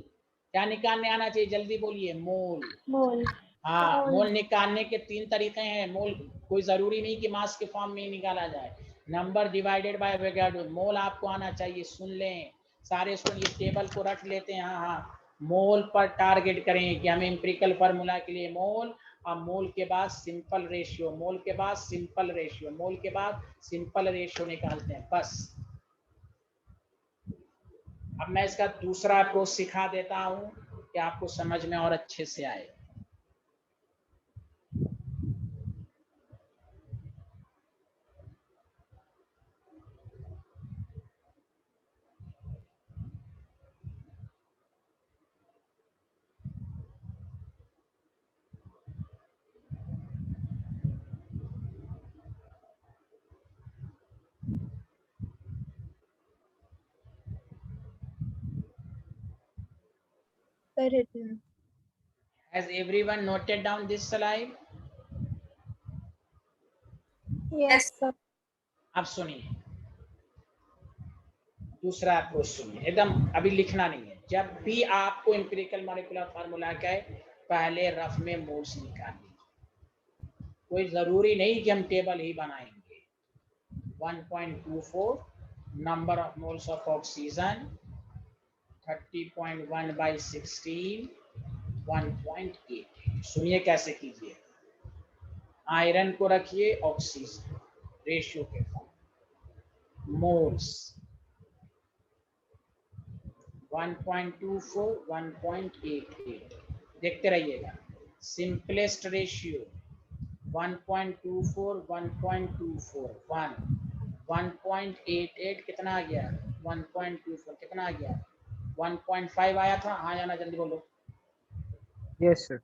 क्या निकालने आना चाहिए? जल्दी बोलिए। मोल। Mole. हाँ, मोल निकालने के 3 तरीके हैं। मोल कोई जरूरी नहीं कि मास के फॉर्म में ही निकाला जाए। Number divided by Avogadro. Mole आपको आना चाहिए, सुन लें सारे, सुनिए, टेबल को रख लेते हैं। हाँ, मोल पर टारगेट करें कि हमें इंपेरिकल फार्मूला के लिए मोल, और मोल के बाद सिंपल रेशियो, मोल के बाद सिंपल रेशियो, मोल के बाद सिंपल रेशियो निकालते हैं बस। अब मैं इसका दूसरा अप्रोच सिखा देता हूं कि आपको समझ में और अच्छे से आए। Sir, written. Has everyone noted down this slide? Yes, sir. अब सुनिए, दूसरा अप्रोच सुनिए, एकदम अभी लिखना नहीं है। जब भी आपको इंपेरिकल मॉलिक्यूलर फार्मूला का पहले रफ में मोल्स निकालिए। कोई जरूरी नहीं कि हम टेबल ही बनाएंगे। 1.24 number of moles of oxygen, 30.1 by 16, 1.8। सुनिए कैसे कीजिए। आयरन को रखिए ऑक्सीजन रेशियो के फॉर्म, मोल्स 1.24, 1.88, देखते रहिएगा। सिंपलेस्ट रेशियो 1.24, 1.24, 1, 1.88 कितना आ गया? 1.24 कितना आ गया? 1.5 आया था। हाँ या ना, जल्दी बोलो। Yes, sir.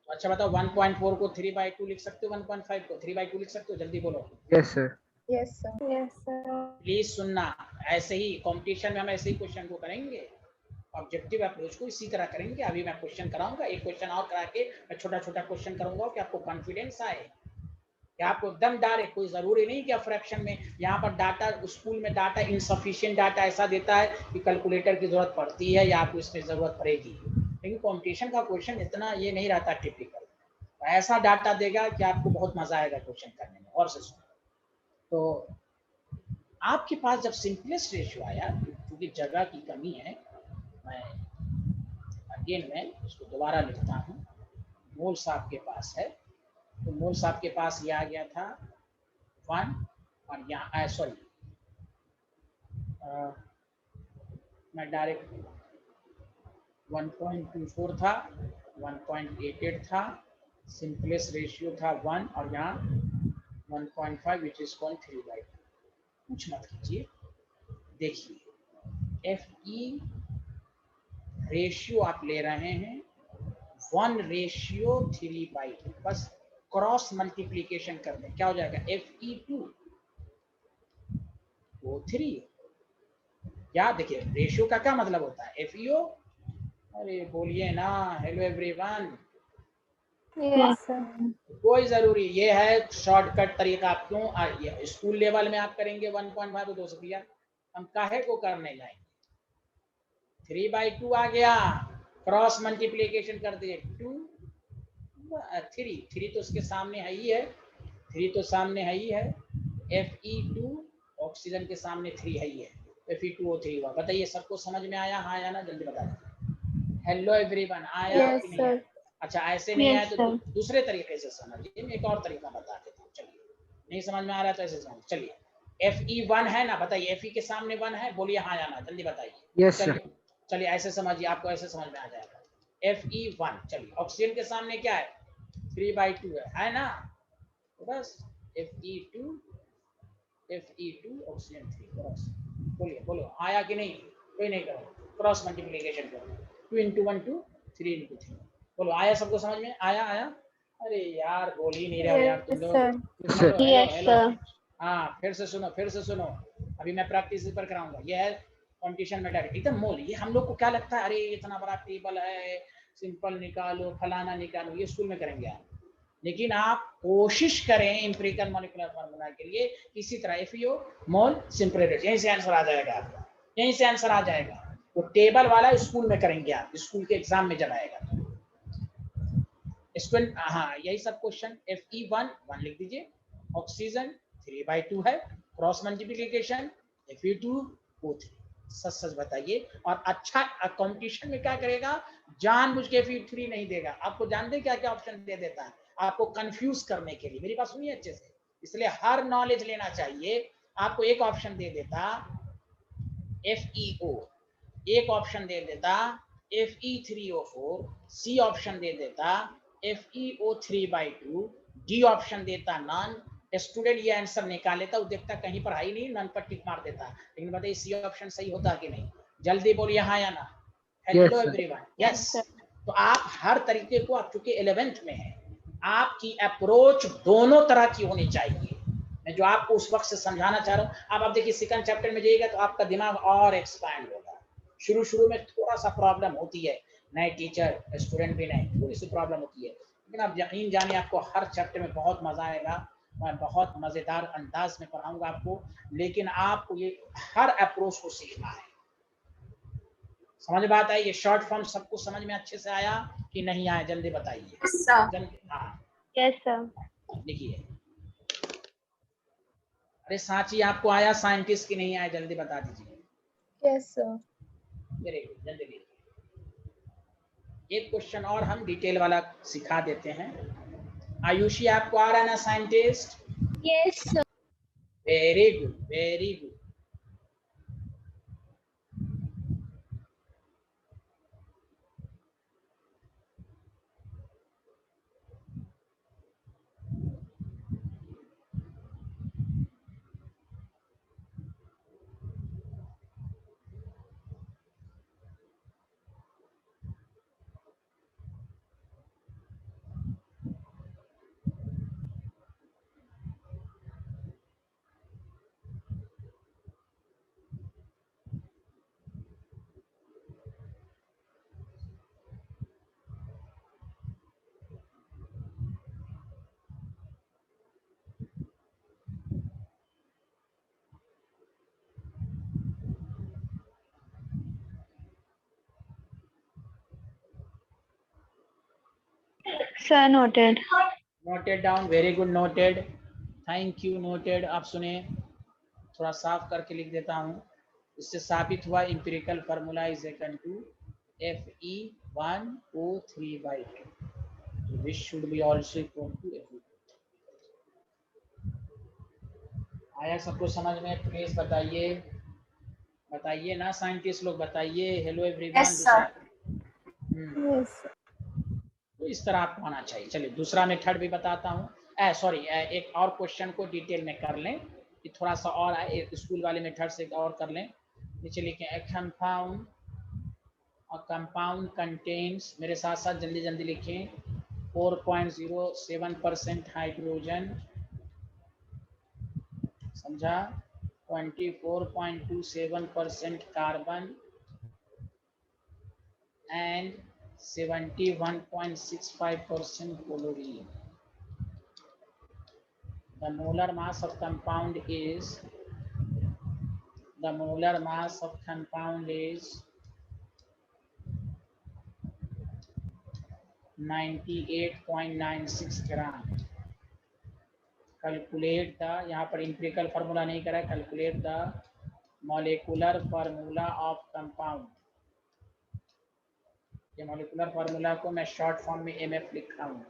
अच्छा बताओ, 1.4 को 3/2 लिख सकते हो? 1.5 को 3/2 लिख सकते हो? जल्दी बोलो। Yes, sir. Yes, sir. Yes, sir. Please सुनना, ऐसे ही कंपटीशन में हम ऐसे ही क्वेश्चन को करेंगे। ऑब्जेक्टिव अप्रोच को इसी तरह करेंगे। अभी मैं क्वेश्चन कराऊंगा, एक क्वेश्चन और करा के मैं छोटा छोटा क्वेश्चन करूंगा कि आपको कॉन्फिडेंस आए, कि आपको एकदम डायरेक्ट, कोई जरूरी नहीं कि फ्रैक्शन में। यहाँ पर डाटा, स्कूल में डाटा इनसफिशिएंट डाटा ऐसा देता है कि कैलकुलेटर की जरूरत पड़ती है या आपको इसमें जरूरत पड़ेगी, लेकिन कंपटीशन का क्वेश्चन इतना ये नहीं रहता टिपिकल। तो ऐसा डाटा देगा कि आपको बहुत मजा आएगा क्वेश्चन करने में। और से सुनो, तो आपके पास जब सिंपलेस्ट रेशियो आया, क्योंकि जगह की कमी है, मैं अगेन मैं उसको दोबारा लिखता हूँ। मोल्स आपके पास है, तो मोल्स आपके पास ये आ गया था 1, और यहाँ सॉरी, मैं डायरेक्ट 1.24 था, 1.88 था, सिंपलेस्ट रेशियो था 1, और यहाँ 1.5 विच इज कॉल्ड 3/2। कुछ मत कीजिए, देखिए Fe रेशियो आप ले रहे हैं 1:3/2, बस क्रॉस मल्टीप्लीकेशन कर दें, क्या हो जाएगा? Fe2 O3। क्या देखिए, रेशियो का क्या मतलब होता है? FeO। अरे बोलिए ना, हेलो एवरीवन। Yes, sir. कोई जरूरी, ये है शॉर्टकट तरीका। आप क्यों स्कूल लेवल में आप करेंगे 1.5 2 से किया, हम काहे को करने जाएंगे? 3/2 आ गया, क्रॉस मल्टीप्लीकेशन कर दिए 2 3 तो उसके सामने है ही है, 3 तो सामने है ही है। Fe2 ऑक्सीजन के सामने 3 है ही है, Fe2O3 हुआ। बताइए सबको समझ में आया? हाँ या ना, जल्दी बताइए। हेलो एवरीवन, आया Yes, कि नहीं sir. आया? अच्छा, ऐसे नहीं आया Yes, तो sir. दूसरे तरीके से समझिए। मैं एक और तरीका बता देता हूँ, चलिए। नहीं समझ में आ रहा तो ऐसे समझ, चलिए। Fe1 है ना, बताइए। Fe के सामने 1 है, बोलिए हाँ या ना, जल्दी बताइए। Yes, sir. चलिए चलिए, ऐसे समझिए, आपको ऐसे समझ में आ जाएगा। Fe1, चलिए। ऑक्सीजन के सामने क्या है? 3/2 है ना? तो बस Fe2 ऑक्सीजन 3, बस बोलिए बोलो, आया कि नहीं? कोई नहीं करो, क्रॉस मल्टीप्लिकेशन करो, 2 into 1 2, 3 into 3। बोलो, आया सबको समझ में? आया आया? अरे यार बोल ही नहीं रहे हो यार तुम Yes, लोग। sir. Hello hello Yes, hello. sir. हाँ फिर से सुनो, फिर से सुनो, अभी मैं प्रैक्टिस पर कराऊंगा। ये है कंपटीशन मेथड, एकदम मोल। ये हम लोग को क्या लगता है, अरे इतना बड़ा टेबल है, सिंपल निकालो, फलाना निकालो, ये स्कूल में करेंगे आप। लेकिन आप कोशिश करें एम्पिरिकल मॉलिक्यूलर फार्मूला के लिए इसी तरह FeO मोल सिंपल रेट, यहीं से आंसर आ जाएगा आपका, यहीं से आंसर आ जाएगा। वो टेबल वाला स्कूल में करेंगे आप, स्कूल के एग्जाम में जब आएगा तो। स्टूडेंट हाँ यही सब क्वेश्चन। Fe1 1 लिख दीजिए, ऑक्सीजन 3/2 है, क्रॉस मल्टीप्लिकेशन Fe2 O3। सच सच बताइए। और अच्छा कंपटीशन में क्या करेगा, जानबूझ के Fe3 नहीं देगा आपको। जानते क्या क्या ऑप्शन दे देता है आपको कंफ्यूज करने के लिए। मेरी बात सुनिए अच्छे से, इसलिए हर नॉलेज लेना चाहिए। आपको एक ऑप्शन दे देता FeO, एक ऑप्शन दे देता Fe3O4, सी ऑप्शन दे देता FeO3/2, डी ऑप्शन देता नॉन। स्टूडेंट ये आंसर निकाल लेता, वो देखता कहीं पर है नहीं, नॉन पर टिक मार देता। लेकिन बताइए सी ऑप्शन सही होता कि नहीं? जल्दी बोलिए हाँ या ना। Hello everyone. यस। तो आप हर तरीके को, आप चूंकि 11th में है, आपकी अप्रोच दोनों तरह की होनी चाहिए। मैं जो आपको उस वक्त से समझाना चाह रहा हूँ, अब आप देखिए सेकंड चैप्टर में जाइएगा तो आपका दिमाग और एक्सपैंड होगा। शुरू में थोड़ा सा प्रॉब्लम होती है, नए टीचर स्टूडेंट भी नहीं, थोड़ी सी प्रॉब्लम होती है, लेकिन आप यकीन जानिए आपको हर चैप्टर में बहुत मजा आएगा। मैं बहुत मजेदार अंदाज में पढ़ाऊंगा आपको, लेकिन आपको ये हर अप्रोच को सीखना है। समझ बात आई? ये शॉर्ट फॉर्म सबको समझ में अच्छे से आया कि नहीं आया? जल्दी बताइए। जल्दी हाँ Yes, sir. लिखिए। अरे सांची आपको आया साइंटिस्ट की नहीं आया? जल्दी बता दीजिए। Yes, sir. वेरी गुड, जल्दी लिखिए। एक क्वेश्चन और हम डिटेल वाला सिखा देते हैं। आयुषी आपको आ रहा है ना scientist? Yes, sir. Very good, very good. Sir, noted. Noted down, very good, noted, thank you, noted. आप सुने, थोड़ा साफ करके लिख देता हूँ। इससे साबित हुआ empirical formula is equal to Fe1O3/2, which should be also equal to Fe2। आया सबको समझ में? प्लीज बताइए, बताइए ना साइंटिस्ट लोग, बताइए। Hello everyone. Yes, sir. Yes, sir. तो इस तरह आपको आना चाहिए। चलिए दूसरा मेथड भी बताता हूँ। सॉरी, एक और क्वेश्चन को डिटेल में कर लें कि थोड़ा सा और स्कूल वाले मेथड से और कर लें। नीचे लिखें ए कंपाउंड, और कंपाउंड कंटेन्स, मेरे साथ साथ जल्दी जल्दी लिखें, 4.07% हाइड्रोजन, समझा, 24.27% carbon and 71.65% chlorine. The molar mass of compound is 98.96 gram. Calculate the, यहाँ पर एम्पिरिकल फार्मूला नहीं करा, calculate the molecular formula of compound. ये मॉलिक्यूलर फार्मूला को मैं शॉर्ट फॉर्म में MF लिखा हूँ।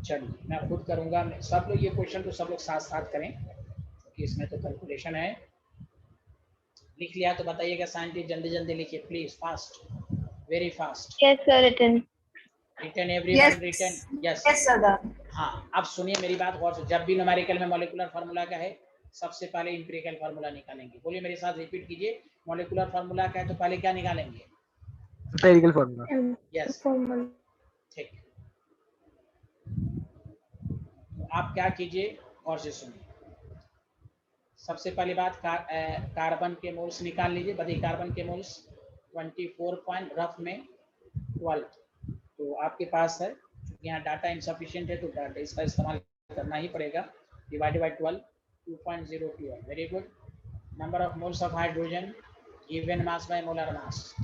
चलिए मैं खुद करूँगा, सब लोग ये क्वेश्चन तो सब लोग साथ साथ करें क्योंकि इसमें तो कैलकुलेशन है। लिख लिया तो बताइएगा साइंटिस्ट, जल्दी जल्दी लिखिए please, fast, very fast. Yes, sir, written. Written everyone, written. Yes Yes, sir. हाँ, अब सुनिए मेरी बात गौर से। जब भी न्यूमेरिकल में मॉलिक्यूलर फार्मूला का है सबसे पहले इंपेरिकल फार्मूला निकालेंगे। बोलिए मेरे साथ, रिपीट कीजिए। मॉलिक्यूलर फार्मूला क्या है तो पहले क्या निकालेंगे? Empirical formula. Yes, formula. ठीक। तो आप क्या कीजिए, और से सुनिए। सबसे पहली बात कार्बन के मोल्स निकाल लीजिए। बताइए कार्बन के मोल्स 24 पॉइंट रफ में 12। तो आपके पास है, यहाँ डाटा इनसफिशिएंट है तो डाटा इसका इस्तेमाल करना ही पड़ेगा। डिवाइडेड बाई 12, 2.02 है। Very good. Number of moles of hydrogen given mass by molar मास,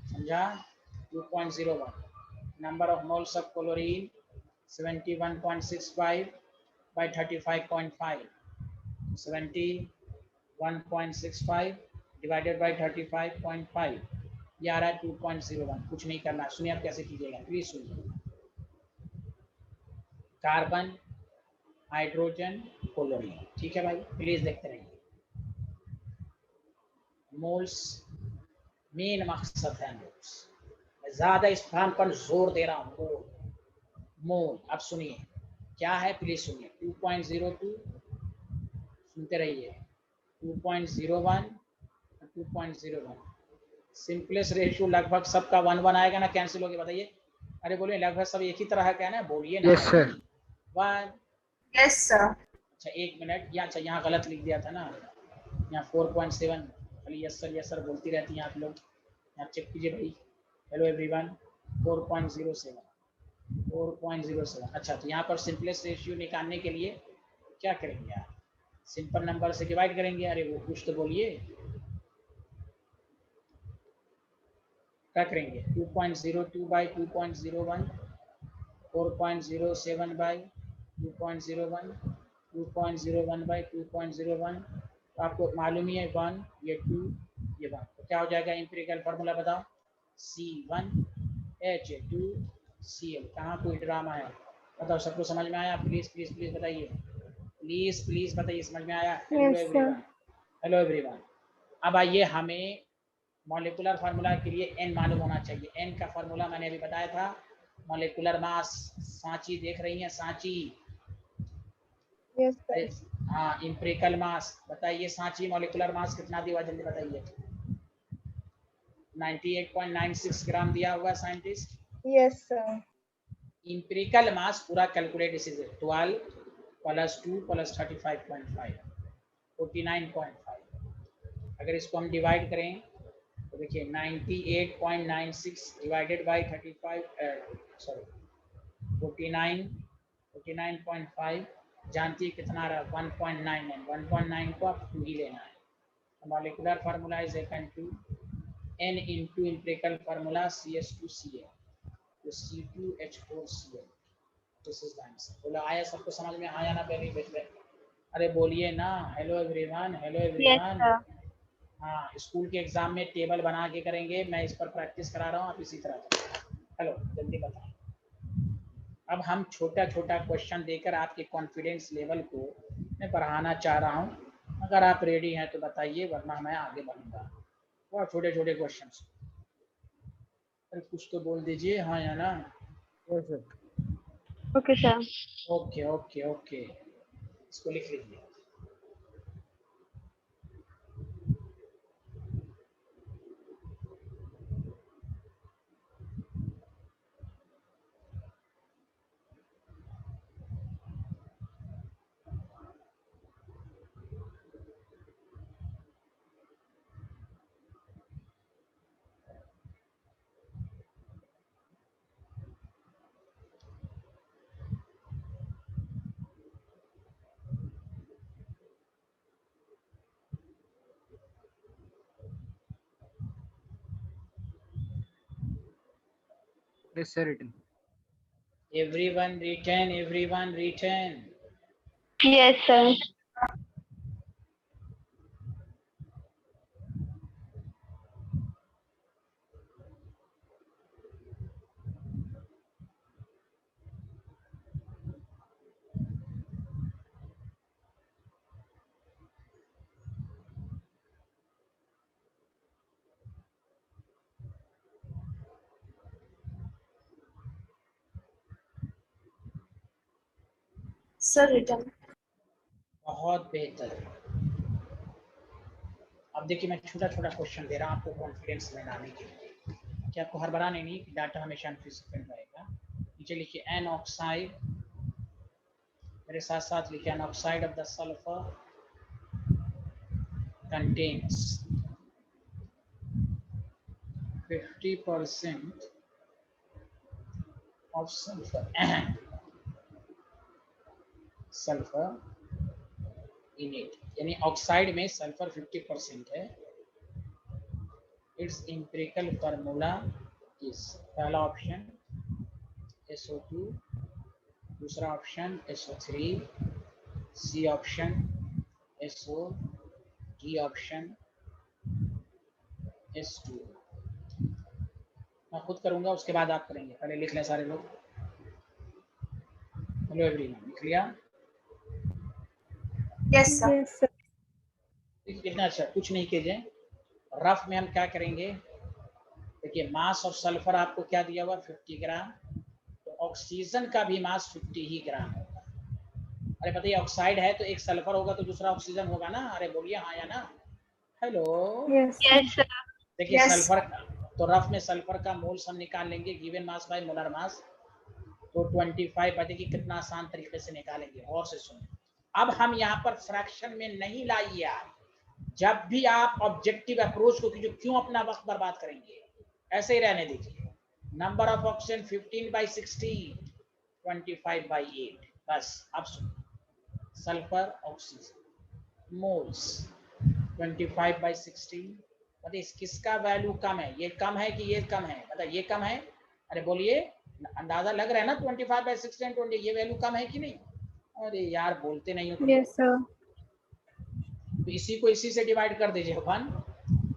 समझा? 2.01। Number of moles of chlorine 71.65 by 35.5, 71.65 divided by 35.5, ये आ रहा है 2.01। कुछ नहीं करना। सुनिए आप कैसे कीजिएगा, प्लीज सुनिए। कार्बन, हाइड्रोजन, क्लोरीन, ठीक है भाई, प्लीज देखते रहिए। मोल्स मेन मकसद है मोल्स। मैं ज्यादा इस स्थान पर जोर दे रहा हूँ, मोल। अब सुनिए क्या है, प्लीज सुनिए। 2.02, सुनते रहिए। 2.01, 2.01। सिंपलेस्ट रेशियो लगभग सबका 1 आएगा ना, कैंसिल हो गया? बताइए। अरे बोलिए, लगभग सब एक ही तरह का है ना, बोलिए ना। Yes sir. 1। Yes sir. अच्छा एक मिनट, या अच्छा यहाँ गलत लिख दिया था ना, यहाँ 4.7। खाली यस सर बोलती रहती हैं आप लोग। यहाँ चेक कीजिए भाई। Hello everyone, 4.07, 4.07। अच्छा, तो यहाँ पर सिंपलेस्ट रेशियो निकालने के लिए क्या करेंगे आप? सिंपल नंबर से डिवाइड करेंगे। अरे वो कुछ तो बोलिए, क्या करेंगे? 2.02 बाई 2.01, 4.07 बाई 2.01, 2.01 बाई 2.01। तो आपको मालूम ही है 1, ये 2, ये 1। तो क्या हो जाएगा इंपेरिकल फार्मूला बताओ? C1H2Cl। कहाँ कोई ड्रामा है? बताओ, सबको समझ में आया? प्लीज प्लीज प्लीज बताइए, प्लीज प्लीज बताइए, समझ में आया? Hello yes sir. Everyone, hello everyone. अब आइए, हमें मॉलिक्यूलर फार्मूला के लिए n मालूम होना चाहिए। n का फार्मूला मैंने अभी बताया था, मॉलिक्यूलर मास। सांची देख रही हैं, सांची? Yes sir. हाँ, इंपेरिकल मास। बताइए सांची मॉलिक्यूलर मास कितना दिया, जल्दी बताइए। 98.96 ग्राम दिया हुआ साइंटिस्ट। Yes sir. इंपेरिकल मास पूरा कैलकुलेट इसी से 12 + 2 + 35.5, 49.5। अगर इसको हम डिवाइड करें तो देखिए 98.96 डिवाइडेड बाई 49.5 जानती है कितना रहा? 1.99। 1.9 को आप 2 ही लेना है। Molecular formula is equal to n into empirical formula CH2Cl, तो C2H4Cl। This is the answer. बोला आया? सबको समझ में आया ना? पहले बेटे, अरे बोलिए ना। Hello everyone, hello yes everyone. Sir. हाँ, स्कूल के एग्जाम में टेबल बना के करेंगे, मैं इस पर प्रैक्टिस करा रहा हूँ, आप इसी तरह करें। हेलो, जल्दी बताएं। अब हम छोटा छोटा क्वेश्चन देकर आपके कॉन्फिडेंस लेवल को मैं बढ़ाना चाह रहा हूँ। अगर आप रेडी हैं तो बताइए, वरना मैं आगे बढ़ूंगा। बहुत छोटे छोटे क्वेश्चन। अरे कुछ तो बोल दीजिए, हाँ या ना? Yes sir. Okay sir. Okay okay okay, इसको लिख लीजिए। Yes sir, written. Everyone return, everyone return. Yes sir. Sir return. बहुत बेहतर। अब देखिए मैं छोटा छोटा क्वेश्चन दे रहा हूँ आपको कॉन्फिडेंस में लाने के लिए कि आपको हड़बड़ाने नहीं कि डाटा हमेशा अनप्रिसिपिटेड रहेगा। नीचे लिखिए एन ऑक्साइड, मेरे साथ साथ लिखिए an oxide of the sulphur contains 50% of sulfur sulfur in it, यानी ऑक्साइड में सल्फर 50% है। इट्स एम्पिरिकल फार्मूला इज, पहला ऑप्शन SO2, दूसरा option SO3, C option SO, D option S2। मैं खुद करूंगा उसके बाद आप करेंगे, पहले लिख लें सारे लोग। हेलो एवरीवन, लिख लिया? Yes, sir. Yes, sir. कितना अच्छा, कुछ नहीं कीजिए। रफ में हम क्या करेंगे, देखिए मास ऑफ सल्फर आपको क्या दिया हुआ 50 ग्राम, तो ऑक्सीजन का भी मास 50 ही ग्राम होगा। अरे बताइए ऑक्साइड है तो एक सल्फर होगा तो दूसरा ऑक्सीजन होगा ना? अरे बोलिए हाँ या ना। Hello, Yes, Yes, sir. देखिए Yes. सल्फर तो रफ में सल्फर का मोल्स हम निकाल लेंगे गिवन मास बाय मोलर मास, तो 25 देखिए कितना आसान तरीके से निकालेंगे। और से सुनिए, अब हम यहाँ पर फ्रैक्शन में नहीं लाइए आप। जब भी आप ऑब्जेक्टिव अप्रोच को कीजिए, क्यों अपना वक्त बर्बाद करेंगे, ऐसे ही रहने दीजिए। नंबर ऑफ ऑक्सीजन 15/16, 25/8, बस। अब सुनिए, सल्फर ऑक्सीजन मोल्स 25/16, बताइए किसका वैल्यू कम है, ये कम है कि ये कम है? बताइए ये कम है? अरे बोलिए, अंदाजा लग रहा है ना 25/16 20, ये वैल्यू कम है कि नहीं? अरे यार बोलते नहीं हो तुम। yes, sir. तो इसी को इसी से डिवाइड कर दीजिए 1।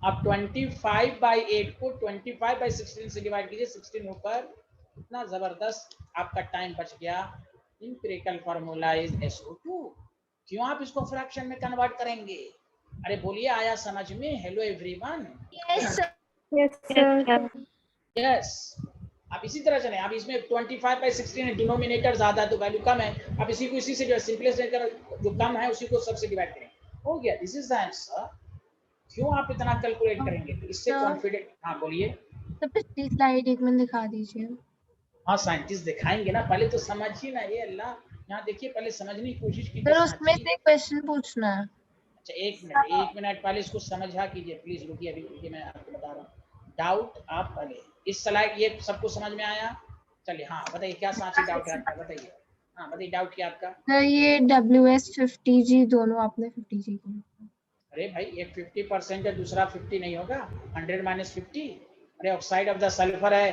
अब 25/8 को 25/16 से डिवाइड कीजिए, 16 ऊपर। इतना जबरदस्त आपका टाइम बच गया। Empirical formula is SO2। क्यों आप इसको फ्रैक्शन में कन्वर्ट करेंगे? अरे बोलिए, आया समझ में? Hello everyone. Yes, sir. Yes, sir. Yes. अब इसी तरह चले, अब इसमें 25/16 है, डिनोमिनेटर ज्यादा है तो वैल्यू कम है। अब इसी को इसी से जो सिंपलेस्ट जो कम है उसी को सबसे डिवाइड करें, हो गया। This is the answer. क्यों आप इतना कैलकुलेट करेंगे? इससे Sir. कॉन्फिडेंट। हाँ बोलिए। तो पिछली स्लाइड एक मिनट दिखा दीजिए। हाँ साइंटिस्ट दिखाएंगे ना, पहले तो समझिए ना। ये अल्लाह, यहाँ देखिए पहले समझने की कोशिश कीजिए। सर उसमें से क्वेश्चन पूछना है। अच्छा एक मिनट पहले इसको समझा कीजिए प्लीज, रुकिए अभी रुकिए, मैं आपको बता रहा हूँ। डाउट आप पहले इस स्लाइड, ये सबको समझ में आया? चलिए हाँ बताइए, क्या सांची डाउट है आपका, बताइए। हाँ बताइए, डाउट क्या आपका? सर ये WS 50G दोनों आपने 50G को। अरे भाई एक 50% है, दूसरा 50 नहीं होगा। 100 - 50। अरे ऑक्साइड ऑफ द सल्फर है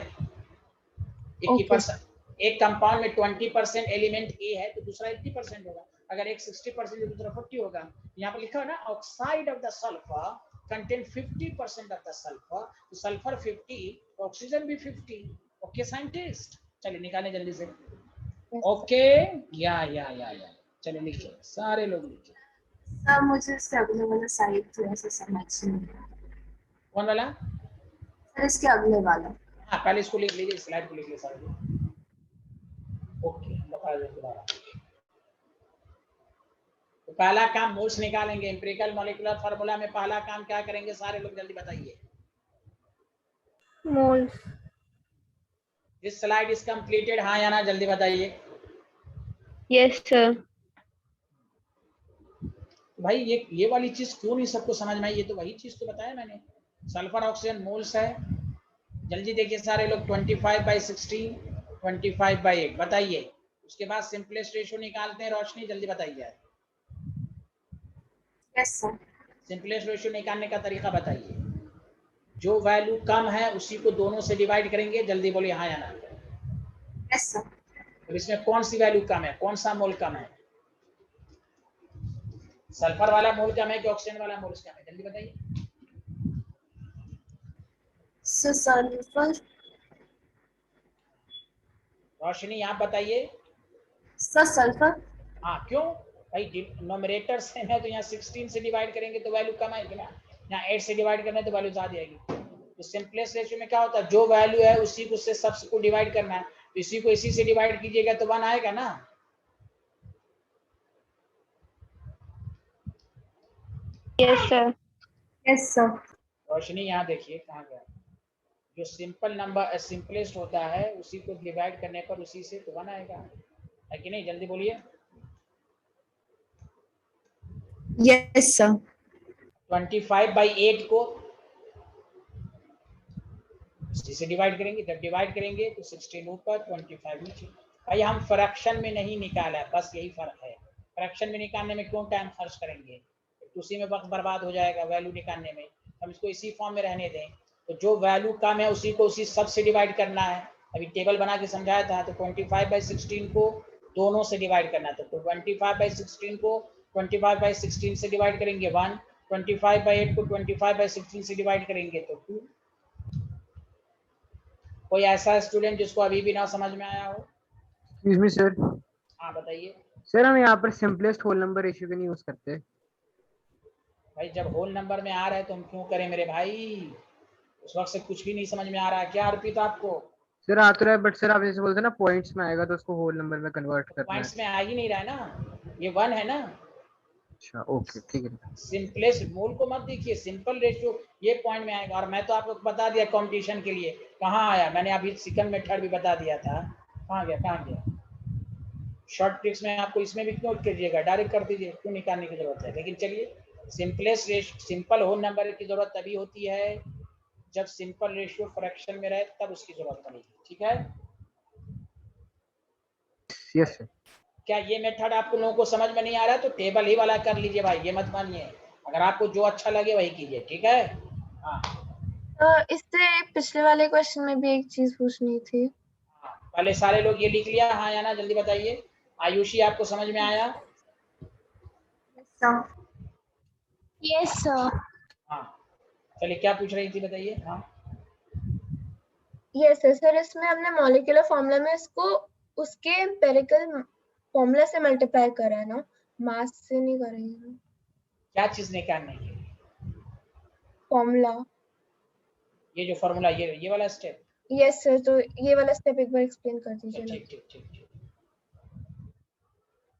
80%, एक कंपाउंड में 20% एलिमेंट ए है तो दूसरा 80% होगा। अगर एक 60% है दूसरा 40 होगा। यहाँ पर लिखा है ना, oxide of the sulphur contain 50% of the sulphur, तो सल्फर 50, ऑक्सीजन भी 50। ओके साइंटिस्ट, चलिए निकालें जल्दी से। ओके या चलिए लिखिए, सारे लोग लिखिए। सर मुझे इसके अगले वाला साइड थोड़ा सा समझ नहीं आया। कौन वाला? सर इसके अगले वाला। हाँ पहले इसको लिख लीजिए, स्लाइड को लिख लीजिए सारे लोग। ओके बता दो दोबारा। तो पहला काम मोल्स निकालेंगे। एम्पिरिकल मॉलिक्यूलर फार्मूला में पहला काम क्या करेंगे, सारे लोग जल्दी बताइए। Moles. This slide is completed, हाँ या ना, जल्दी बताइए। Yes, sir. भाई ये वाली चीज क्यों नहीं सबको समझ में आई? ये तो वही चीज तो बताया मैंने। सल्फर ऑक्सीजन मोल्स है। जल्दी देखिए सारे लोग, 25/16, 25/8 बताइए। उसके बाद सिंपलेस्ट रेशियो निकालते हैं। रोशनी जल्दी बताइए। Yes, sir. सिंपलेस्ट रेशियो निकालने का तरीका बताइए। जो वैल्यू कम है उसी को दोनों से डिवाइड करेंगे। जल्दी बोलिए हाँ या ना। Yes, sir. तो इसमें कौन सी वैल्यू कम है, कौन सा मोल कम है? सल्फर वाला मोल कम है कि ऑक्सीजन वाला मोल कम है? जल्दी बताइए। So sulfur. रोशनी आप बताइए। Sir sulfur. हाँ क्यों भाई? नोमिनेटर सेम है तो यहाँ 16 से डिवाइड करेंगे तो वैल्यू कम आएगी ना, यहाँ 8 से डिवाइड करना है तो वैल्यू ज्यादा आएगी। तो सिंपलेस्ट रेशियो में क्या होता है, जो वैल्यू है उसी को से सबको डिवाइड करना है। तो इसी को इसी से डिवाइड कीजिएगा तो 1 आएगा ना। Yes, sir. Yes, sir. रोशनी यहाँ देखिए कहाँ गया। जो सिंपल नंबर सिंपलेस्ट होता है उसी को डिवाइड करने पर उसी से तो 1 आएगा, है कि नहीं? जल्दी बोलिए। Yes, sir. 25/8 को इसी से डिवाइड करेंगे, जब डिवाइड करेंगे तो 16 ऊपर 25 नीचे। भाई हम फ्रैक्शन में नहीं निकाला है, बस यही फर्क है। फ्रैक्शन में निकालने में क्यों टाइम खर्च करेंगे, तो उसी में वक्त बर्बाद हो जाएगा वैल्यू निकालने में। हम इसको इसी फॉर्म में रहने दें। तो जो वैल्यू कम है उसी को उसी सब से डिवाइड करना है। अभी टेबल बना के समझाया था। तो 25/16 को दोनों से डिवाइड करना था। तो 25/16 को 25/16 से डिवाइड करेंगे 1, 25/8 को 25/16 से डिवाइड करेंगे तो 2। कोई ऐसा स्टूडेंट जिसको अभी भी ना समझ में आया हो? Excuse me sir. हाँ बताइए। सर हम यहाँ पर सिंपलेस्ट होल नंबर रेशियो क्यों नहीं यूज करते? भाई जब होल नंबर में आ रहा है तो हम क्यों करें मेरे भाई? उस वक्त से कुछ भी नहीं समझ में आ रहा है क्या अर्पित आपको? सर आ तो रहा है, बट सर आप जैसे बोलते हैं ना पॉइंट्स में आएगा तो उसको होल नंबर में कन्वर्ट करना है। पॉइंट्स में आ ही नहीं रहा है ना, ये 1 है ना। अच्छा ओके ठीक है। सिंपलेस्ट मूल को मत देखिए, सिंपल रेशियो ये पॉइंट में आएगा। और मैं तो आपको बता दिया कंपटीशन के लिए कहाँ आया, मैंने अभी सेकंड मेथड भी बता दिया था। कहाँ गया? शॉर्ट ट्रिक्स में आपको इसमें भी क्यों कीजिएगा, डायरेक्ट कर दीजिए, क्यों निकालने की जरूरत है? लेकिन चलिए, सिंपल होल नंबर की जरूरत तभी होती है जब सिंपल रेशियो फ्रैक्शन में रहे, तब उसकी जरूरत पड़ेगी। ठीक है? Yes sir. क्या ये मेथड आपको लोगों को समझ में नहीं आ रहा है तो टेबल ही वाला कर लीजिए भाई, ये मत मानिए। अगर आपको जो अच्छा लगे वही कीजिए, ठीक है? हाँ इससे पिछले वाले क्वेश्चन में भी एक चीज पूछनी थी। हाँ, पहले सारे लोग ये लिख लिया? हाँ या ना जल्दी बताइए। आयुषी आपको समझ में आया? Yes, sir. Yes sir. हाँ चलिए, क्या पूछ रही थी बताइए। हाँ यस सर, इसमें हमने मॉलिक्यूलर फॉर्मूला में इसको उसके एम्पिरिकल फॉर्मूला से मल्टीप्लाई करा है ना, मास से नहीं करेंगे ना? क्या चीज निकालने की? फॉर्मूला। ये जो फॉर्मूला, ये वाला स्टेप? यस सर, तो ये वाला स्टेप एक बार एक्सप्लेन कर अच्छा दीजिए ना। ठीक।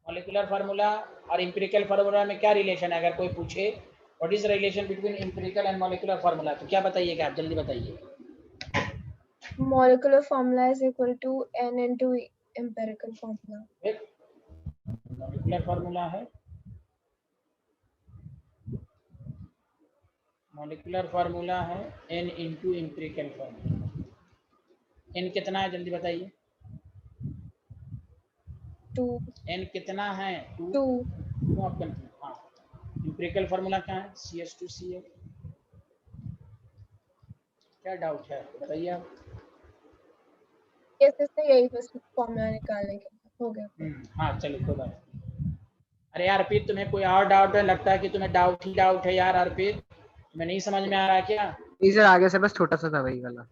मॉलिक्यूलर फार्मूला और एम्पिरिकल फार्मूला में क्या रिलेशन है? अगर कोई पूछे what is the relation between empirical and molecular formula, तो क्या बताइएगा आप? जल्दी बताइए। Molecular formula is equal to n into empirical formula. Molecular formula है, मॉलिक्यूलर फार्मूला है n into empirical formula. n कितना है जल्दी बताइए? 2। n कितना है? 2। 2। हाँ, एम्पिरिकल फार्मूला क्या है? CH2Cl। क्या डाउट है बताइए आप? यस सर, यही बस फॉर्मूला निकालने के हो गया। हाँ चलिए, कोई बात नहीं। अरे यार अर्पित, तुम्हें कोई और डाउट है? लगता है कि तुम्हें डाउट ही डाउट है यार अर्पित, तुम्हें नहीं समझ में आ रहा है क्या? नहीं सर आगे से बस छोटा सा था वही वाला।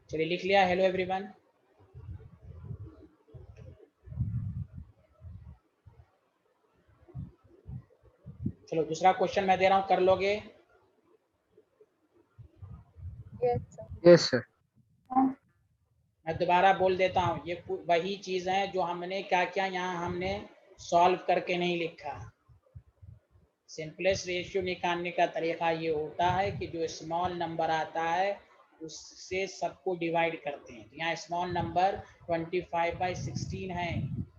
चलिए लिख लिया। Hello everyone. चलो दूसरा क्वेश्चन मैं दे रहा हूँ, कर लोगे? Yes sir. Yes sir. मैं दोबारा बोल देता हूँ, ये वही चीज़ है जो हमने क्या क्या यहाँ हमने सॉल्व करके नहीं लिखा। सिंपलेस्ट रेशियो निकालने का तरीका ये होता है कि जो स्मॉल नंबर आता है उससे सबको डिवाइड करते हैं। तो यहाँ स्मॉल नंबर 25/16 है,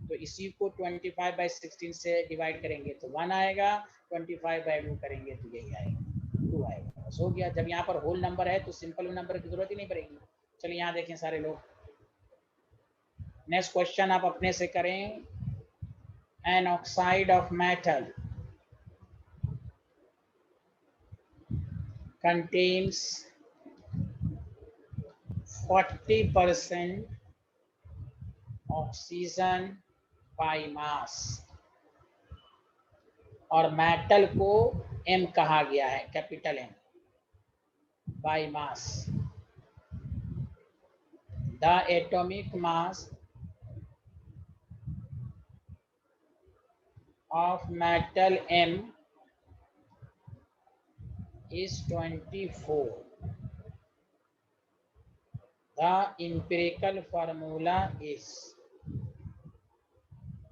तो इसी को 25/16 से डिवाइड करेंगे तो 1 आएगा, 25/2 करेंगे तो यही आएगा, 2 आएगा। बस हो गया। जब यहाँ पर होल नंबर है तो सिंपल नंबर की जरूरत ही नहीं पड़ेगी। चलिए यहाँ देखें सारे लोग, नेक्स्ट क्वेश्चन आप अपने से करें। An oxide of metal contains 40% oxygen by mass, और मेटल को M कहा गया है, capital M, by mass. The atomic mass of metal M is 24. The empirical formula is,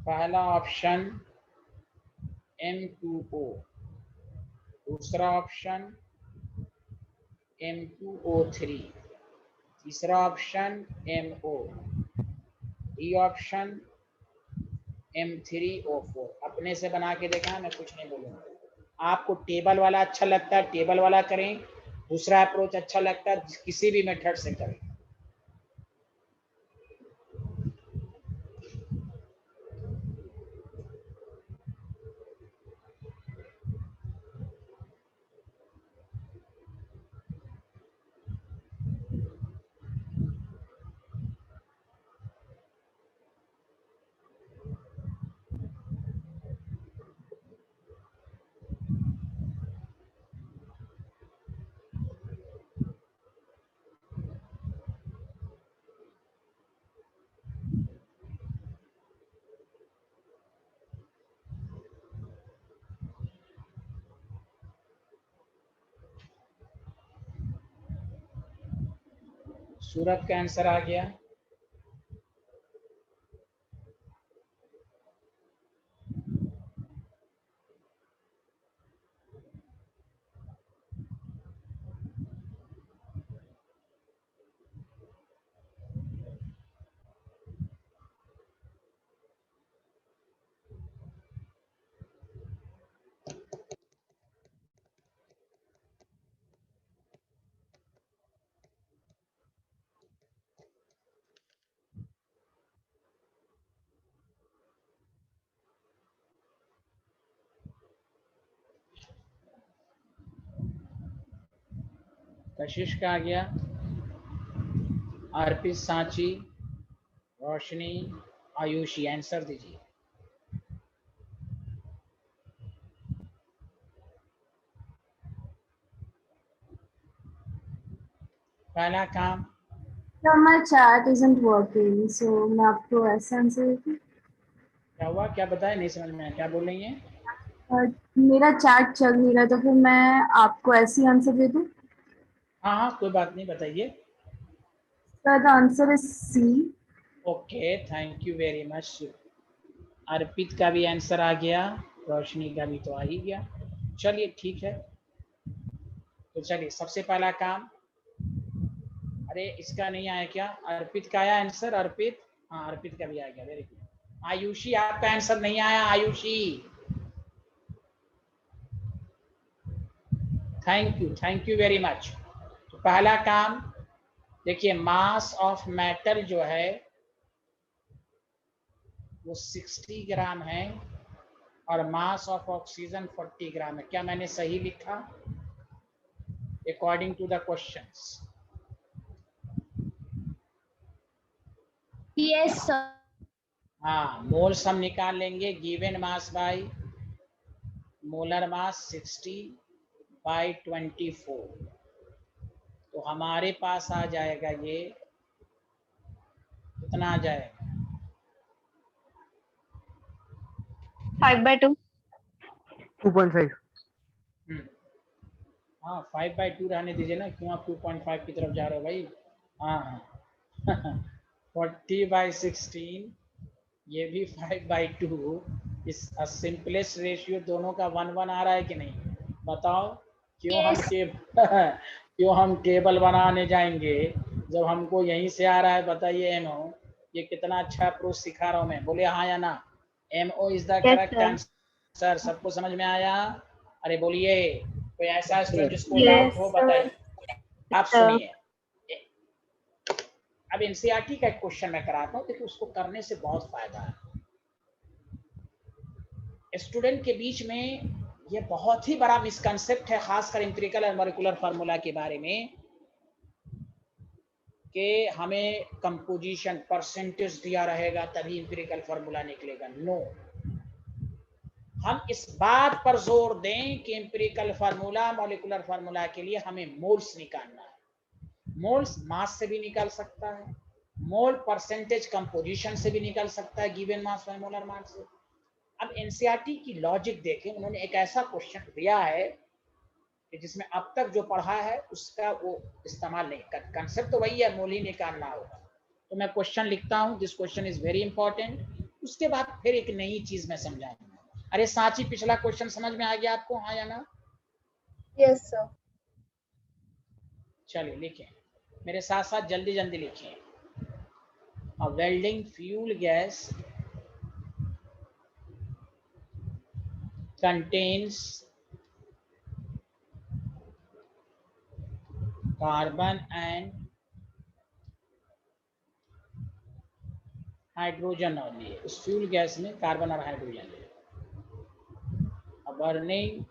पहला ऑप्शन M2O, दूसरा ऑप्शन M2O3, तीसरा option MO, D option M3O4। अपने से बना के देखा, मैं कुछ नहीं बोलूँगा। आपको टेबल वाला अच्छा लगता है टेबल वाला करें, दूसरा अप्रोच अच्छा लगता है किसी भी मेथड से करें। सूरत का आंसर आ गया। कशिश का आ गया। अर्पित, सांची, रोशनी, आयुषी, आंसर दीजिए। पहला काम, No, my chat isn't working, so मैं आपको ऐसा आंसर देती हूँ। क्या हुआ, क्या बताया, नहीं समझ में आया, क्या बोल रही हैं? मेरा चैट चल नहीं रहा, तो फिर मैं आपको ऐसी आंसर दे दूँ। हाँ हाँ, कोई बात नहीं, बताइए। So the answer is C. Okay, thank you very much. Arpit का भी आंसर आ गया, रोशनी का भी तो आ ही गया। चलिए ठीक है, तो चलिए सबसे पहला काम, अरे इसका नहीं आया क्या, अर्पित का आया आंसर? अर्पित, हाँ अर्पित का भी आ गया, वेरी गुड। आयुषी, आपका आंसर नहीं आया, Ayushi. Thank you very much. तो पहला काम देखिए, मास ऑफ मैटर जो है वो 60 ग्राम है और मास ऑफ ऑक्सीजन 40 ग्राम है। क्या मैंने सही लिखा according to the questions? Yes sir. हाँ, मोल्स हम निकाल लेंगे, given mass by molar mass 60/24। तो हमारे पास आ जाएगा ये, कितना आ जाएगा? 5/2। 2.5। हाँ 5/2 रहने दीजिए ना, क्यों आप 2.5 की तरफ जा रहे हो भाई? हाँ 40/16, ये भी 5/2। इस सिंपलेस्ट रेशियो दोनों का 1:1 आ रहा है कि नहीं? बताओ, क्यों हम क्यों हम टेबल बनाने जाएंगे जब हमको यहीं से आ रहा है? बताइए एमओ, ये कितना अच्छा अप्रोच सिखा रहा हूँ मैं, बोले हाँ या ना? MO is the correct answer. सबको समझ में आया? अरे बोलिए, कोई ऐसा स्टूडेंट जिसको डाउट हो बताइए। आप सुनिए, अब एनसीईआरटी का एक क्वेश्चन मैं कराता हूँ, देखिए उसको करने से बहुत फायदा है स्टूडेंट के बीच में। ये बहुत ही बड़ा मिसकंसेप्ट है, खासकर एम्पिरिकल और मॉलिक्यूलर फार्मूला के बारे में, कि हमें कंपोजिशन परसेंटेज दिया रहेगा तभी एम्पिरिकल फार्मूला निकलेगा। नो, हम इस बात पर जोर दें कि एम्पिरिकल फार्मूला, मॉलिक्यूलर फार्मूला के लिए हमें मोल्स निकालना है। मोल्स मास से भी निकल सकता है, मोल परसेंटेज कंपोजिशन से भी निकल सकता है, गिवन मास बाय मोलर मास से। अब एनसीईआरटी की लॉजिक देखें, उन्होंने एक ऐसा क्वेश्चन दिया है कि जिसमें अब तक जो पढ़ा है उसका वो इस्तेमाल नहीं कर, कंसेप्ट तो वही है, मोल ही निकालना होगा। तो मैं क्वेश्चन लिखता हूँ, this question is very important. उसके बाद फिर एक नई चीज मैं समझाऊंगा। अरे सांची, पिछला क्वेश्चन समझ में आ गया आपको, हाँ या ना? Yes sir. चलिए लिखें, मेरे साथ साथ जल्दी जल्दी लिखें। A welding fuel gas contains carbon and hydrogen only है। उस फ्यूल गैस में कार्बन और हाइड्रोजन है। A burning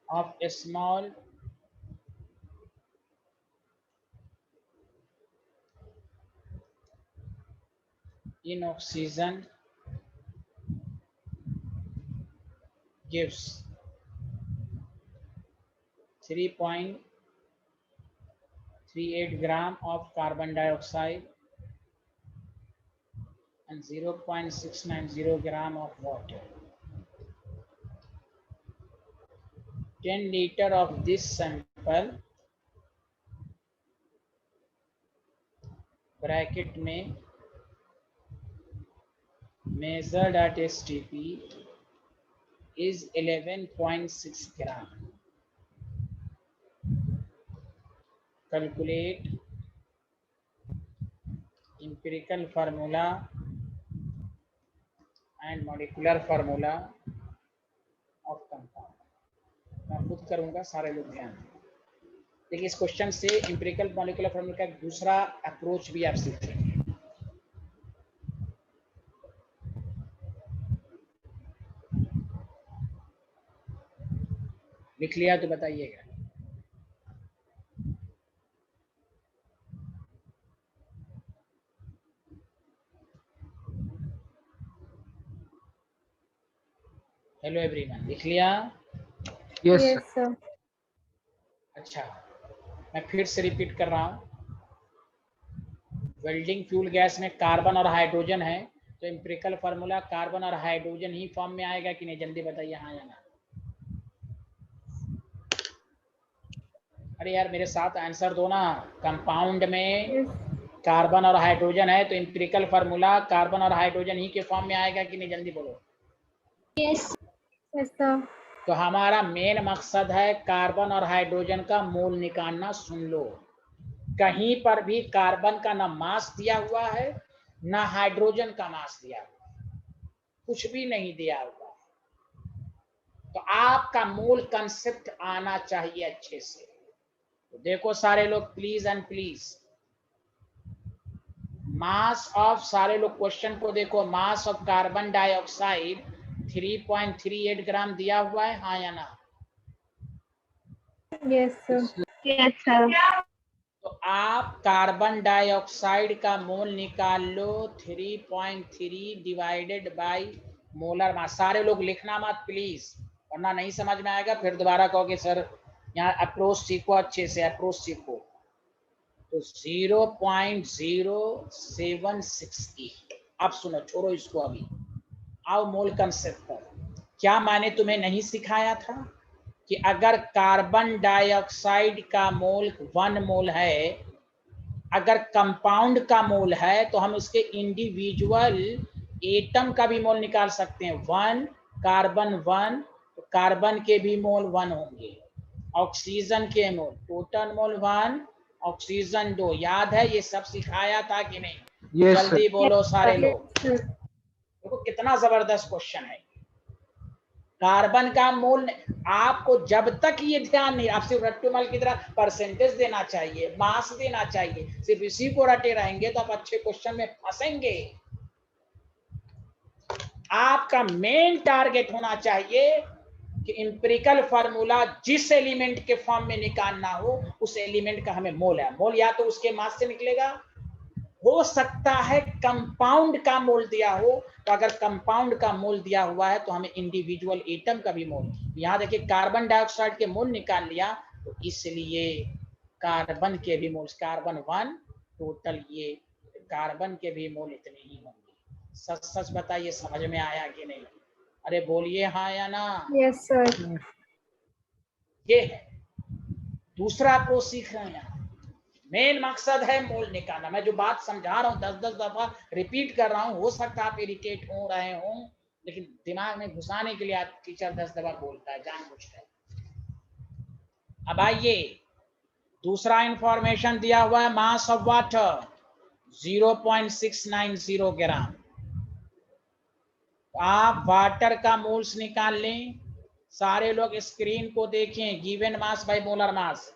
of a small in oxygen gives 3.38 gram of carbon dioxide and 0.690 gram of water. 10 liter of this sample bracket में measured at STP is 11.6 gram. Calculate empirical formula and molecular formula of compound. मैं खुद करूंगा, सारे लोग ध्यान दें। देखिए इस क्वेश्चन से एम्पिरिकल मॉलिक्यूलर फार्मूला का दूसरा अप्रोच भी आप सीखेंगे। लिख लिया तो बताइएगा। हेलो एवरीवन, लिख लिया? Yes yes sir. अच्छा, मैं फिर से रिपीट कर रहा हूँ। वेल्डिंग फ्यूल गैस में कार्बन और हाइड्रोजन है, तो एम्पिरिकल फार्मूला कार्बन और हाइड्रोजन ही फॉर्म में आएगा कि नहीं? जल्दी बताइए, हाँ या ना? अरे यार मेरे साथ आंसर दो ना। कंपाउंड में कार्बन और हाइड्रोजन है, तो एम्पिरिकल फार्मूला कार्बन और हाइड्रोजन ही के फॉर्म में आएगा कि नहीं? जल्दी बोलो। Yes sir. तो हमारा मेन मकसद है कार्बन और हाइड्रोजन का मोल निकालना। सुन लो, कहीं पर भी कार्बन का ना मास दिया हुआ है, ना हाइड्रोजन का मास दिया हुआ है, कुछ भी नहीं दिया हुआ। तो आपका मोल कंसेप्ट आना चाहिए अच्छे से। तो देखो सारे लोग please and please, mass of, सारे लोग क्वेश्चन को देखो। मास ऑफ कार्बन डाइऑक्साइड 3.38 ग्राम दिया हुआ है, हाँ या ना? Yes sir. Yes, sir. तो आप कार्बन डाइऑक्साइड का मोल निकाल लो, 3.3 डिवाइडेड बाय मोलर मास। सारे लोग लिखना मत प्लीज, वरना नहीं समझ में आएगा, फिर दोबारा कहोगे सर यहाँ अप्रोच सीखो, अच्छे से अप्रोच सीखो। तो 0.0768। अब सुनो, छोड़ो इसको, अभी आओ मोल कंसेप्ट पर। क्या मैंने तुम्हें नहीं सिखाया था कि अगर कार्बन डाइऑक्साइड का मोल 1 मोल है, अगर कंपाउंड का मोल है, तो हम इसके इंडिविजुअल एटम का भी मोल निकाल सकते हैं। 1 कार्बन 1, तो कार्बन के भी मोल 1 होंगे। ऑक्सीजन के मोल, टोटल मोल 1, ऑक्सीजन 2। याद है ये सब सिखाया था कि नहीं? यस जल्दी बोलो सारे लोग। सर। देखो कितना जबरदस्त क्वेश्चन है। कार्बन का मोल, आपको जब तक ये ध्यान नहीं, आप सिर्फ रट्टूमल की तरह परसेंटेज देना चाहिए, मास देना चाहिए, सिर्फ इसी को रटे रहेंगे तो आप अच्छे क्वेश्चन में फंसेंगे। आपका मेन टारगेट होना चाहिए कि इंपेरिकल फार्मूला जिस एलिमेंट के फॉर्म में निकालना हो, उस एलिमेंट का हमें मोल है। मोल या तो उसके मास से निकलेगा, हो सकता है कंपाउंड का मोल दिया हो, तो अगर कंपाउंड का मोल दिया हुआ है तो हमें इंडिविजुअल एटम का भी मोल। यहां देखिए कार्बन डाइऑक्साइड के मोल निकाल लिया, तो इसलिए कार्बन के भी मोल, कार्बन 1 टोटल, ये कार्बन के भी मोल इतने ही होंगे। सच सच बताइए समझ में आया कि नहीं? अरे बोलिए हाँ या ना। Yes, sir. ये है दूसरा अप्रोच सीख रहे हैं यहाँ। मेन मकसद है मोल निकालना। मैं जो बात समझा रहा हूँ 10-10 दफा रिपीट कर रहा हूँ, हो सकता है आप इरिटेट हो रहे हो, लेकिन दिमाग में घुसाने के लिए आप टीचर 10 दफा बोलता है जानबूझकर। अब आइए दूसरा इंफॉर्मेशन दिया हुआ है, मास ऑफ वाटर 0.690 ग्राम। आप वाटर का मोल्स निकाल लें। सारे लोग स्क्रीन को देखें, गिवन मास बाय मोलर मास,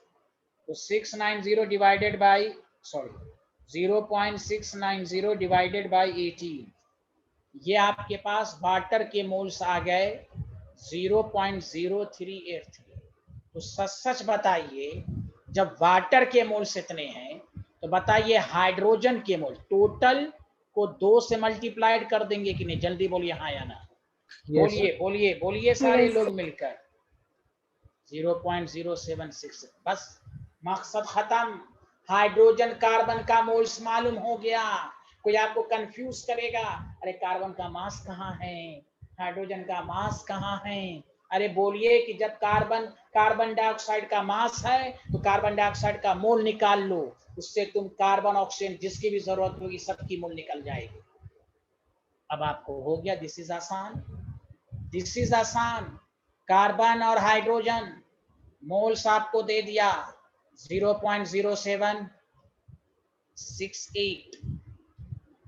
तो 690 डिवाइडेड बाय 0.690 डिवाइडेड बाय 18, ये आपके पास वाटर के मोल्स आ गए 0.0383। तो सच बताइए, जब वाटर के मोल्स इतने हैं तो बताइए हाइड्रोजन के मोल टोटल को 2 से मल्टीप्लाइड कर देंगे कि नहीं? जल्दी बोलिए हाँ या ना। बोलिए बोलिए बोलिए सारे Yes. लोग मिलकर। 0.076। बस मकसद खत्म। हाइड्रोजन कार्बन का मोल्स मालूम हो गया। कोई आपको कंफ्यूज करेगा, अरे कार्बन का मास कहाँ है, हाइड्रोजन का मास कहाँ है? अरे बोलिए कि जब कार्बन डाइऑक्साइड का मास है तो कार्बन डाइऑक्साइड का मोल निकाल लो, उससे तुम कार्बन ऑक्सीजन जिसकी भी जरूरत होगी सबकी मोल निकल जाएगी। अब आपको हो गया, दिस इज आसान, दिस इज आसान। कार्बन और हाइड्रोजन मोल्स आपको दे दिया 0.0768,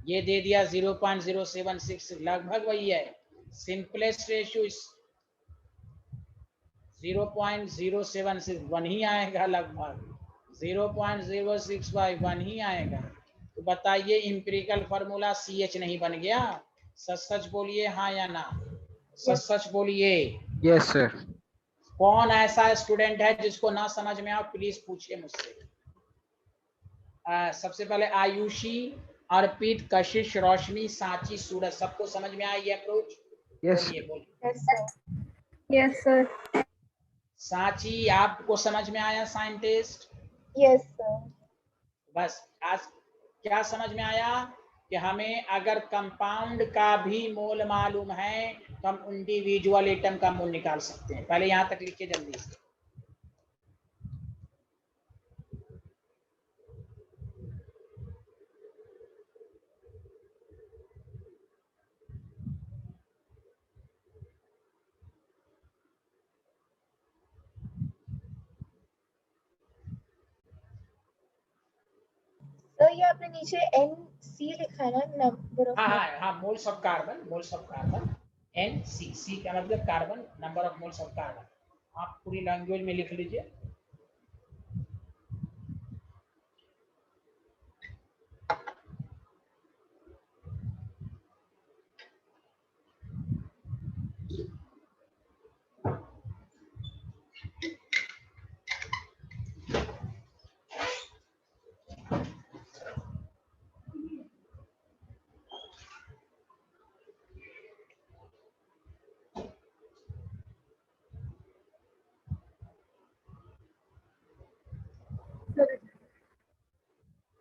ये दे दिया 0.076, लगभग वही है। सिंपलेस्ट रेशियो 0.076 1 ही आएगा, लगभग 0.065 1 ही आएगा। तो बताइए इंपेरिकल फार्मूला CH नहीं बन गया? सच सच बोलिए हाँ या ना, सच सच बोलिए। Yes sir. कौन ऐसा स्टूडेंट है जिसको ना समझ में आओ, प्लीज पूछिए मुझसे। सबसे पहले आयुषी, अर्पित, कशिश, रोशनी, सांची, सूरज, सबको समझ में आई अप्रोच? यस बोलिए बोलिए। Yes, sir. Yes, sir. Sanchi आपको समझ में आया साइंटिस्ट? Yes, sir. बस आज क्या समझ में आया कि हमें अगर कंपाउंड का भी मोल मालूम है तो हम इंडिविजुअल एटम का मोल निकाल सकते हैं। पहले यहां तक लिखिए जल्दी से। तो ये आपने नीचे NC लिखा है ना, नंबर ऑफ हाँ, moles of carbon NC, C का मतलब carbon, number of moles of carbon. आप पूरी लैंग्वेज में लिख लीजिए।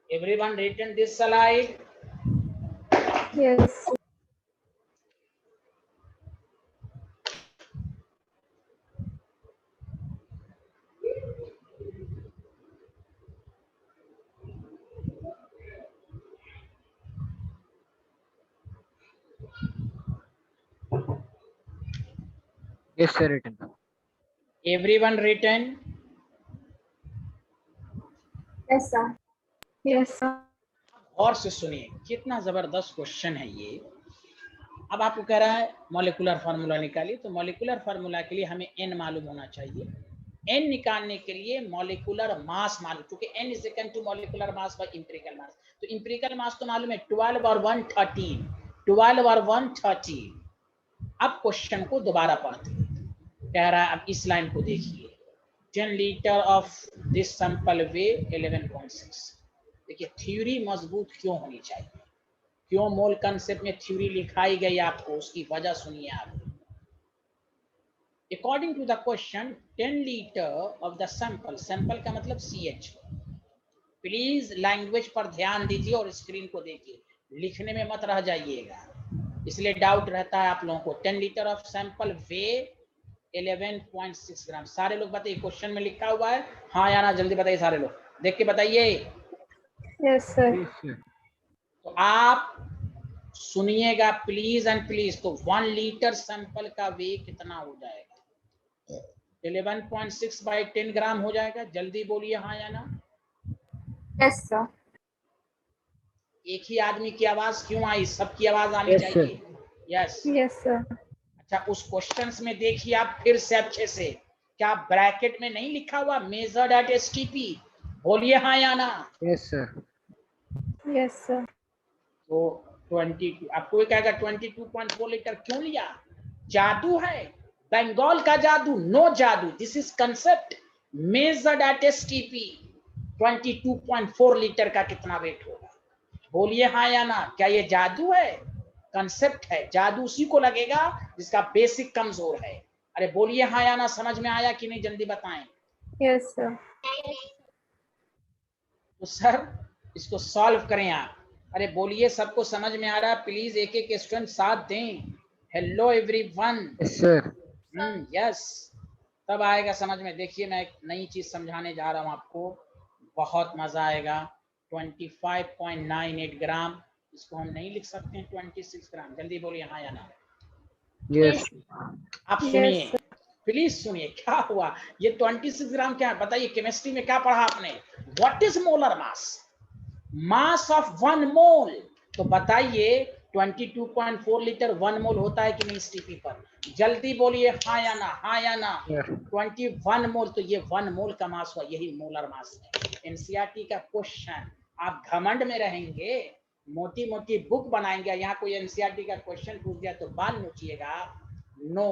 Everyone written this slide? Yes. Yes sir written. Everyone written? Yes, sir. Yes, sir. और से सुनिए, कितना जबरदस्त क्वेश्चन है ये। अब आपको कह रहा है मॉलिक्यूलर फार्मूला निकालिए, तो मॉलिक्यूलर फार्मूला के लिए हमें n मालूम होना चाहिए। n निकालने के लिए मॉलिक्यूलर मास मालूम, क्योंकि n is equal to molecular mass by empirical mass. तो इंपेरिकल मास तो मालूम है 12 और 113, 12 और 113। अब क्वेश्चन को दोबारा पढ़ते हैं। कह रहा है, अब इस लाइन को देखिए, 10 लीटर ऑफ दिस सैंपल वे 11.6। देखिए थ्योरी मजबूत क्यों होनी चाहिए, क्यों मोल कंसेप्ट में थ्योरी लिखाई गई आपको, उसकी वजह सुनिए आप। According to the question 10 litre of the sample, sample का मतलब CH। प्लीज लैंग्वेज पर ध्यान दीजिए और स्क्रीन को देखिए, लिखने में मत रह जाइएगा। इसलिए डाउट रहता है आप लोगों को। 10 लीटर ऑफ सैंपल वे 11.6 ग्राम। सारे लोग बताइए, क्वेश्चन में लिखा हुआ है हाँ या ना, जल्दी बताइए सारे लोग, देख के बताइए। Yes, sir. तो आप सुनिएगा प्लीज एंड प्लीज। तो 1 लीटर सैंपल का वेट कितना हो जाएगा? 11.6 बाई 10 ग्राम हो जाएगा। जल्दी बोलिए हाँ या ना। Yes, sir. एक ही आदमी की आवाज क्यों आई? सबकी आवाज आनी चाहिए। यस। Yes, sir. अच्छा, उस क्वेश्चंस में देखिए आप फिर से अच्छे से, क्या ब्रैकेट में नहीं लिखा हुआ मेजर्ड एट एसटीपी? बोलिए हाँ या ना। Yes sir. Yes, sir. तो 22, आपको ये कहेगा 22.4 लीटर क्यों लिया? जादू है, बंगाल का जादू। नो जादू, this is concept. Measured eight STP 22.4 litre का कितना वेट होगा? बोलिए हाँ या ना। क्या ये जादू है? कंसेप्ट है। जादू उसी को लगेगा जिसका बेसिक कमजोर है। अरे बोलिए हाँ या ना, समझ में आया कि नहीं, जल्दी बताएं। Yes, sir. तो सर इसको सॉल्व करें आप। अरे बोलिए, सबको समझ में आ रहा है? प्लीज एक एक स्टूडेंट साथ दें। Hello everyone. Yes sir. Yes, तब आएगा समझ में। देखिए मैं एक नई चीज समझाने जा रहा हूं आपको, बहुत मजा आएगा। 25.98 ग्राम, इसको हम नहीं लिख सकते हैं 26 ग्राम? जल्दी बोलिए हाँ या ना। यस। आप सुनिए, प्लीज सुनिए क्या हुआ। ये 26 ग्राम क्या है बताइए? केमिस्ट्री में क्या पढ़ा आपने? What is molar mass? Mass of 1 मोल। तो बताइए 22.4 लीटर 1 मोल होता है कि नहीं एसटीपी पर? जल्दी बोलिए हाँ या ना, हाँ या ना। 21 मोल, तो ये 1 मोल का मास हुआ, यही मोलर मास है। एनसीईआरटी का क्वेश्चन। आप घमंड में रहेंगे, मोटी मोटी बुक बनाएंगे, यहाँ कोई एनसीईआरटी का क्वेश्चन पूछ दिया तो बाल नोचिएगा? नो,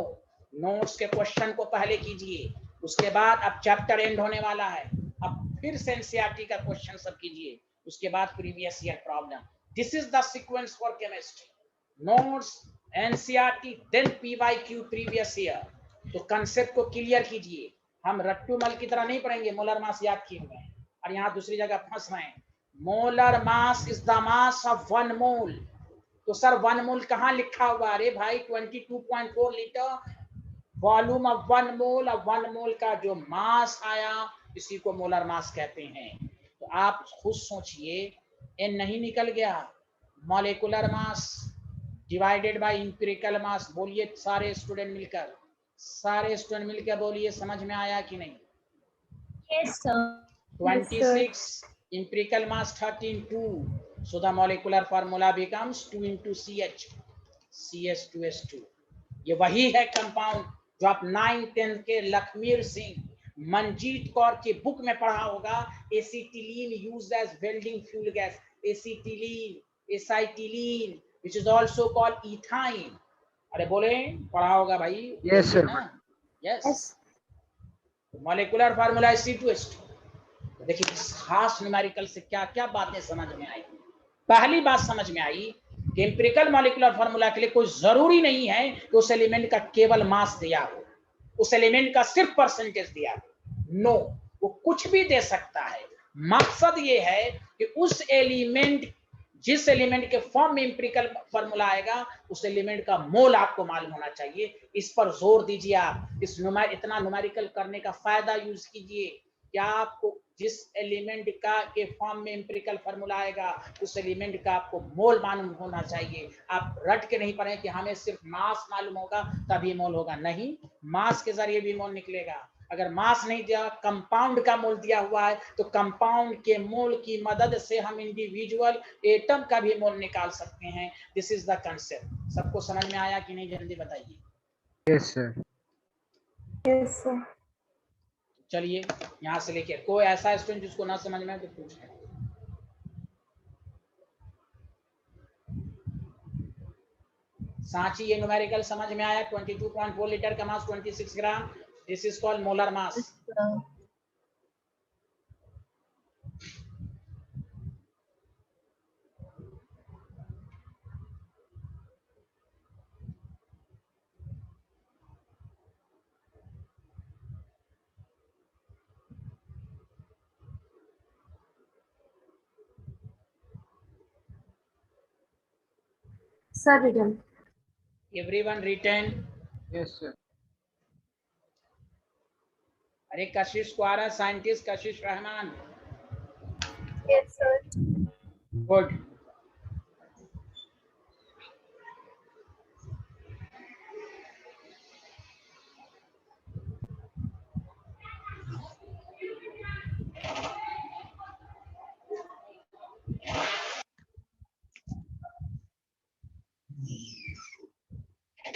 नोट्स के क्वेश्चन को पहले कीजिए, उसके बाद अब चैप्टर एंड होने वाला है, अब फिर से एनसीईआरटी का क्वेश्चन सब कीजिए, उसके बाद previous year problem. This is the sequence for chemistry. Notes, NCERT, then PYQ previous year. तो कंसेप्ट को क्लियर कीजिए। हम रट्टू मल की तरह नहीं पढ़ेंगे मोलर मास याद किए हुए हैं और यहाँ दूसरी जगह फंस रहे हैं। Molar mass is the mass of 1 मोल। तो सर 1 मोल कहाँ लिखा हुआ? अरे भाई 22.4 लीटर वॉल्यूम ऑफ 1 मोल, और 1 मोल का जो मास आया इसी को मोलर मास कहते हैं। तो आप खुद सोचिए, एन नहीं निकल गया, molecular mass divided by empirical mass. बोलिए सारे स्टूडेंट मिलकर, सारे स्टूडेंट मिलकर बोलिए, समझ में आया कि नहीं? Yes, sir. 26 empirical mass 13 2, so the molecular formula becomes 2 into CH, CH2S2। ये वही है कंपाउंड जो आप 9th-10th के लखमीर सिंह, मंजीत कौर की बुक में पढ़ा होगा। Acetylene used as welding fuel gas, acetylene, acetylene which is also called ethyne. अरे बोले पढ़ा होगा भाई? Yes sir. Yes. Molecular formula है C2H2। देखिए इस खास न्यूमेरिकल से क्या क्या बातें समझ में आई। पहली बात समझ में आई कि एम्पिरिकल मॉलिक्यूलर फार्मूला के लिए कोई जरूरी नहीं है कि उस एलिमेंट का केवल मास दिया हो, उस एलिमेंट का सिर्फ परसेंटेज दिया हो। नो, वो कुछ भी दे सकता है। मकसद ये है कि उस एलिमेंट, जिस एलिमेंट के फॉर्म में एम्पिरिकल फार्मूला आएगा उस एलिमेंट का मोल आपको मालूम होना चाहिए। इस पर जोर दीजिए आप। इस इतना न्यूमेरिकल करने का फायदा यूज कीजिए। क्या आपको जिस एलिमेंट का के फॉर्म में एम्पिरिकल फार्मूला आएगा उस एलिमेंट का आपको मोल मालूम होना चाहिए। आप रट के नहीं पढ़े कि हमें सिर्फ मास मालूम होगा तभी मोल होगा। नहीं, मास के जरिए भी मोल निकलेगा। अगर मास नहीं दिया, कंपाउंड का मोल दिया हुआ है, तो कंपाउंड के मोल की मदद से हम इंडिविजुअल एटम का भी मोल निकाल सकते हैं। This is the concept. सबको समझ में आया कि नहीं, जल्दी बताइए। Yes sir. Yes, sir. चलिए यहाँ से लेके कोई ऐसा स्टूडेंट जिसको ना समझ में आए तो पूछ लें। सांची ये न्यूमेरिकल समझ में आया? 22.4 लीटर का mass 26 gram. This is called molar mass. Sir, written. Everyone written? Yes, sir. अरे कशिश कुआरा, साइंटिस्ट कशिश रहमान. Yes, sir. Good.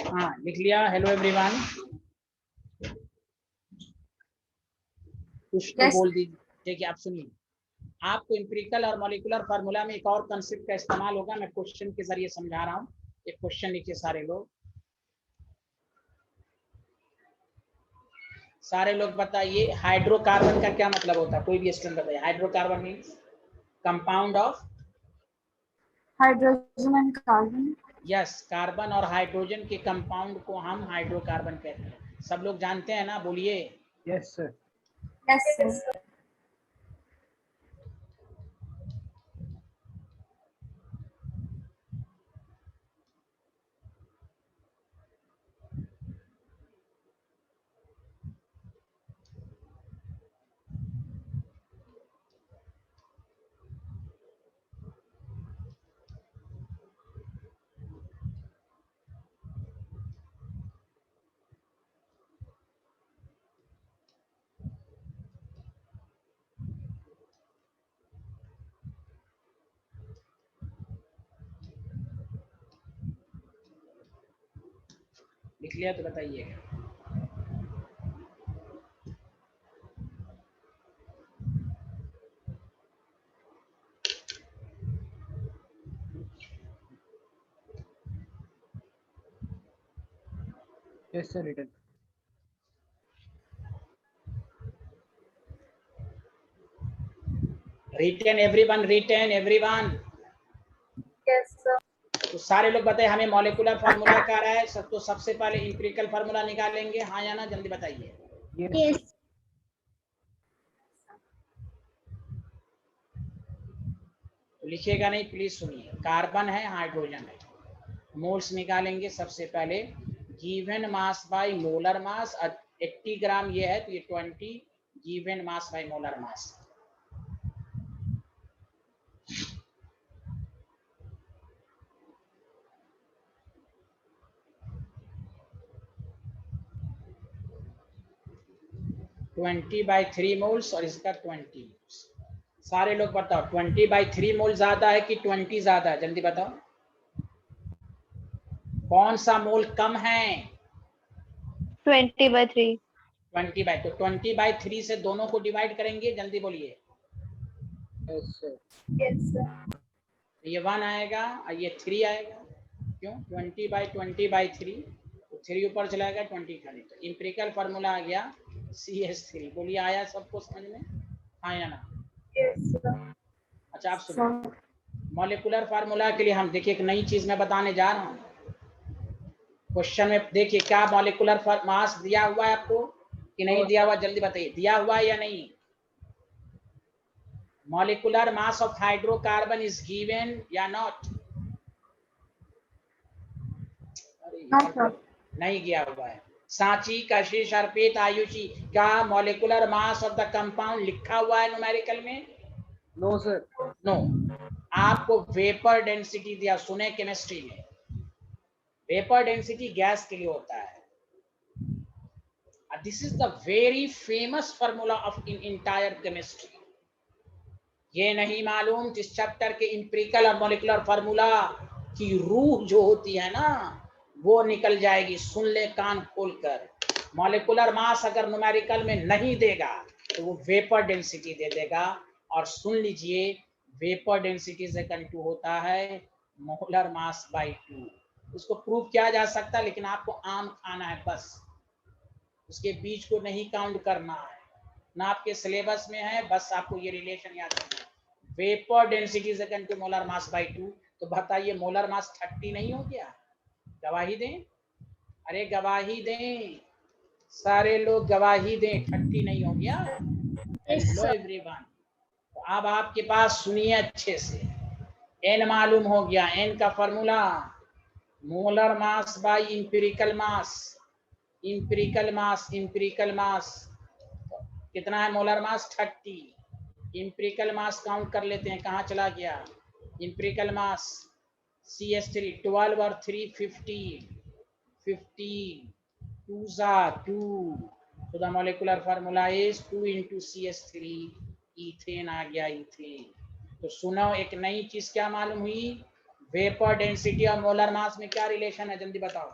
हाँ लिख लिया. Hello everyone. कुछ तो Yes. बोल दीजिए. देखिए आप सुनिए, आपको एम्पिरिकल और मॉलिक्यूलर फार्मूला में एक और कंसेप्ट का इस्तेमाल होगा. मैं क्वेश्चन के जरिए समझा रहा हूँ. एक क्वेश्चन लिखिए सारे लोग. सारे लोग बताइए हाइड्रोकार्बन का क्या मतलब होता है. कोई भी स्टूडेंट बताइए. Hydrocarbon means compound of. Hydrogen and carbon. Yes, carbon और हाइड्रोजन के कंपाउंड को हम हाइड्रोकार्बन कहते हैं. सब लोग जानते हैं ना, बोलिए. Yes, sir. Yes, sir. लिख लिया तो बताइए. Yes, sir. Written. Written everyone, written everyone. Yes, sir. तो सारे लोग बताइए हमें मॉलिक्यूलर फार्मूला क्या रहा है. सब तो सबसे पहले एम्पिरिकल फार्मूला निकालेंगे. हाँ या ना, जल्दी बताइए. Yes. तो लिखिएगा नहीं, प्लीज सुनिए. कार्बन है, हाइड्रोजन है. मोल्स निकालेंगे सबसे पहले. गिवन मास बाय मोलर मास. 80 ग्राम ये है तो ये 20 given mass by molar mass. Twenty by 3 moles और इसका 20 मोल्स. सारे लोग बताओ 20/3 मोल ज्यादा है कि 20 ज्यादा है. जल्दी बताओ कौन सा मोल कम है. 20/3. 20 तो 20/3 से दोनों को डिवाइड करेंगे. जल्दी बोलिए. Yes, sir. Yes, sir. ये 1 आएगा और ये 3 आएगा. क्यों? 20/20/3 तो 3 ऊपर चला गया, 20 खाली. तो इंपेरिकल फार्मूला आ गया CH3. बोलिए आया सबको समझ में? हाँ या ना? Yes, sir. अच्छा आप सुनो. Sir. मॉलिक्यूलर फार्मूला के लिए हम देखिए एक नई चीज मैं बताने जा रहा हूँ. क्वेश्चन में देखिए क्या मॉलिक्यूलर मास दिया हुआ है आपको कि नहीं दिया हुआ. जल्दी बताइए दिया हुआ है या नहीं. Molecular mass of hydrocarbon is given या नॉट. Not sir. नहीं दिया हुआ है. सांची, कशिश, अर्पित, आयुषी, क्या molecular mass of the compound लिखा हुआ है न्यूमेरिकल में? No, sir. नो. आपको वेपर डेंसिटी दिया. सुने केमिस्ट्री में वेपर डेंसिटी गैस के लिए होता है. This is the very famous formula of in entire chemistry. ये नहीं मालूम जिस चैप्टर के इंपेरिकल और मॉलिक्यूलर फार्मूला की रूह जो होती है ना वो निकल जाएगी. सुन ले कान खोलकर. मॉलिक्यूलर मास अगर न्यूमेरिकल में नहीं देगा तो वो वेपर डेंसिटी दे देगा. और सुन लीजिए वेपर डेंसिटी से इक्वल होता है मोलर मास बाय 2. उसको प्रूव किया जा सकता है लेकिन आपको आम खाना है बस. उसके बीच को नहीं काउंट करना है ना, आपके सिलेबस में है. बस आपको ये रिलेशन याद रखना है. Vapour density is equal to molar mass by 2. तो बताइए मोलर मास 30 नहीं हो गया? गवाही दें. अरे गवाही दें. सारे लोग गवाही दें. 30 नहीं हो गया. Hello everyone. तो अब आपके पास सुनिए अच्छे से. एन मालूम हो गया. एन का formula molar mass by empirical mass, empirical mass, empirical mass कितना है? Molar mass 30। Empirical mass count कर लेते हैं, कहाँ चला गया इंपेरिकल मास? CH3 12 और 3 15, 15 2s are 2, so the molecular formula is 2 into CH3, ethane आ गया, ईथेन। तो सुनो, एक नई चीज क्या मालूम हुई? वेपर डेंसिटी और मोलर मास में क्या रिलेशन है, जल्दी बताओ।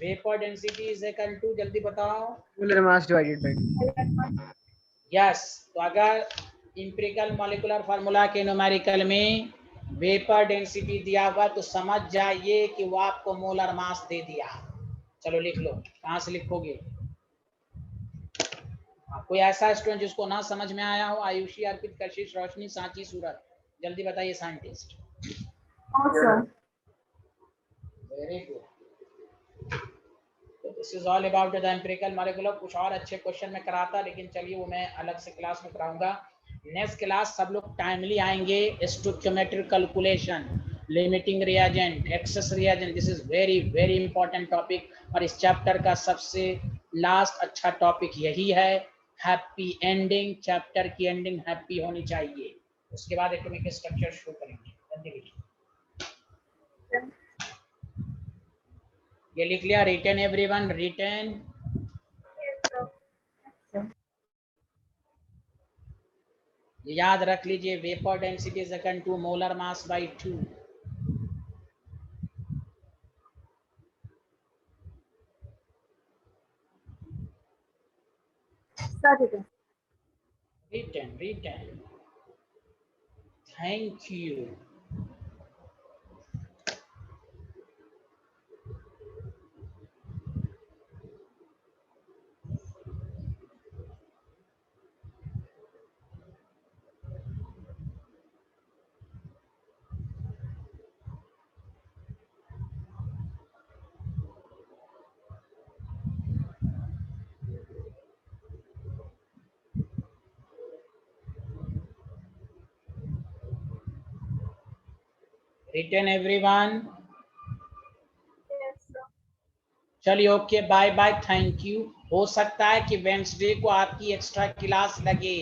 Vapour density is equal to, जल्दी बताओ, molar mass divided by. Yes. तो अगर इंपेरिकल मॉलिक्यूलर फार्मूला के न्यूमेरिकल में वेपर डेंसिटी दिया हुआ तो समझ जाइए कि वो आपको मोलर मास दे दिया। चलो लिख लो, कहाँ से लिखोगे? कोई ऐसा स्टूडेंट जिसको ना समझ में आया हो? आयुषी, अर्पित, कशिश, रोशनी, सांची, सूरज, जल्दी बताइए। Scientist. No sir. Very good. This is all about the empirical molecular. कुछ और अच्छे क्वेश्चन में कराता, लेकिन चलिए वो मैं अलग से क्लास में कराऊंगा। नेक्स्ट क्लास सब लोग टाइमली आएंगे। Stoichiometric calculation, limiting reagent, access reagent, this is very very important topic. और इस चैप्टर का सबसे लास्ट अच्छा टॉपिक यही है, हैप्पी एंडिंग। चैप्टर की एंडिंग हैप्पी होनी चाहिए। उसके बाद एटॉमिक स्ट्रक्चर शुरू करेंगे। जल्दी लिखिए, ये लिख लिया? Return everyone, return. Yes, sir. याद रख लीजिए, vapour density is equal to molar mass by 2। Sir ठीक है। Return, return. Thank you. Return everyone. Yes, sir. चलिए, okay, bye bye, thank you. हो सकता है कि वेंसडे को आपकी एक्स्ट्रा क्लास लगे।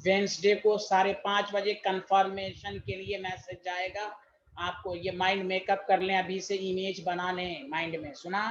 वेंसडे को 5:30 बजे कंफर्मेशन के लिए मैसेज जाएगा आपको। ये माइंड मेकअप कर लें, अभी से इमेज बना लें माइंड में, सुना?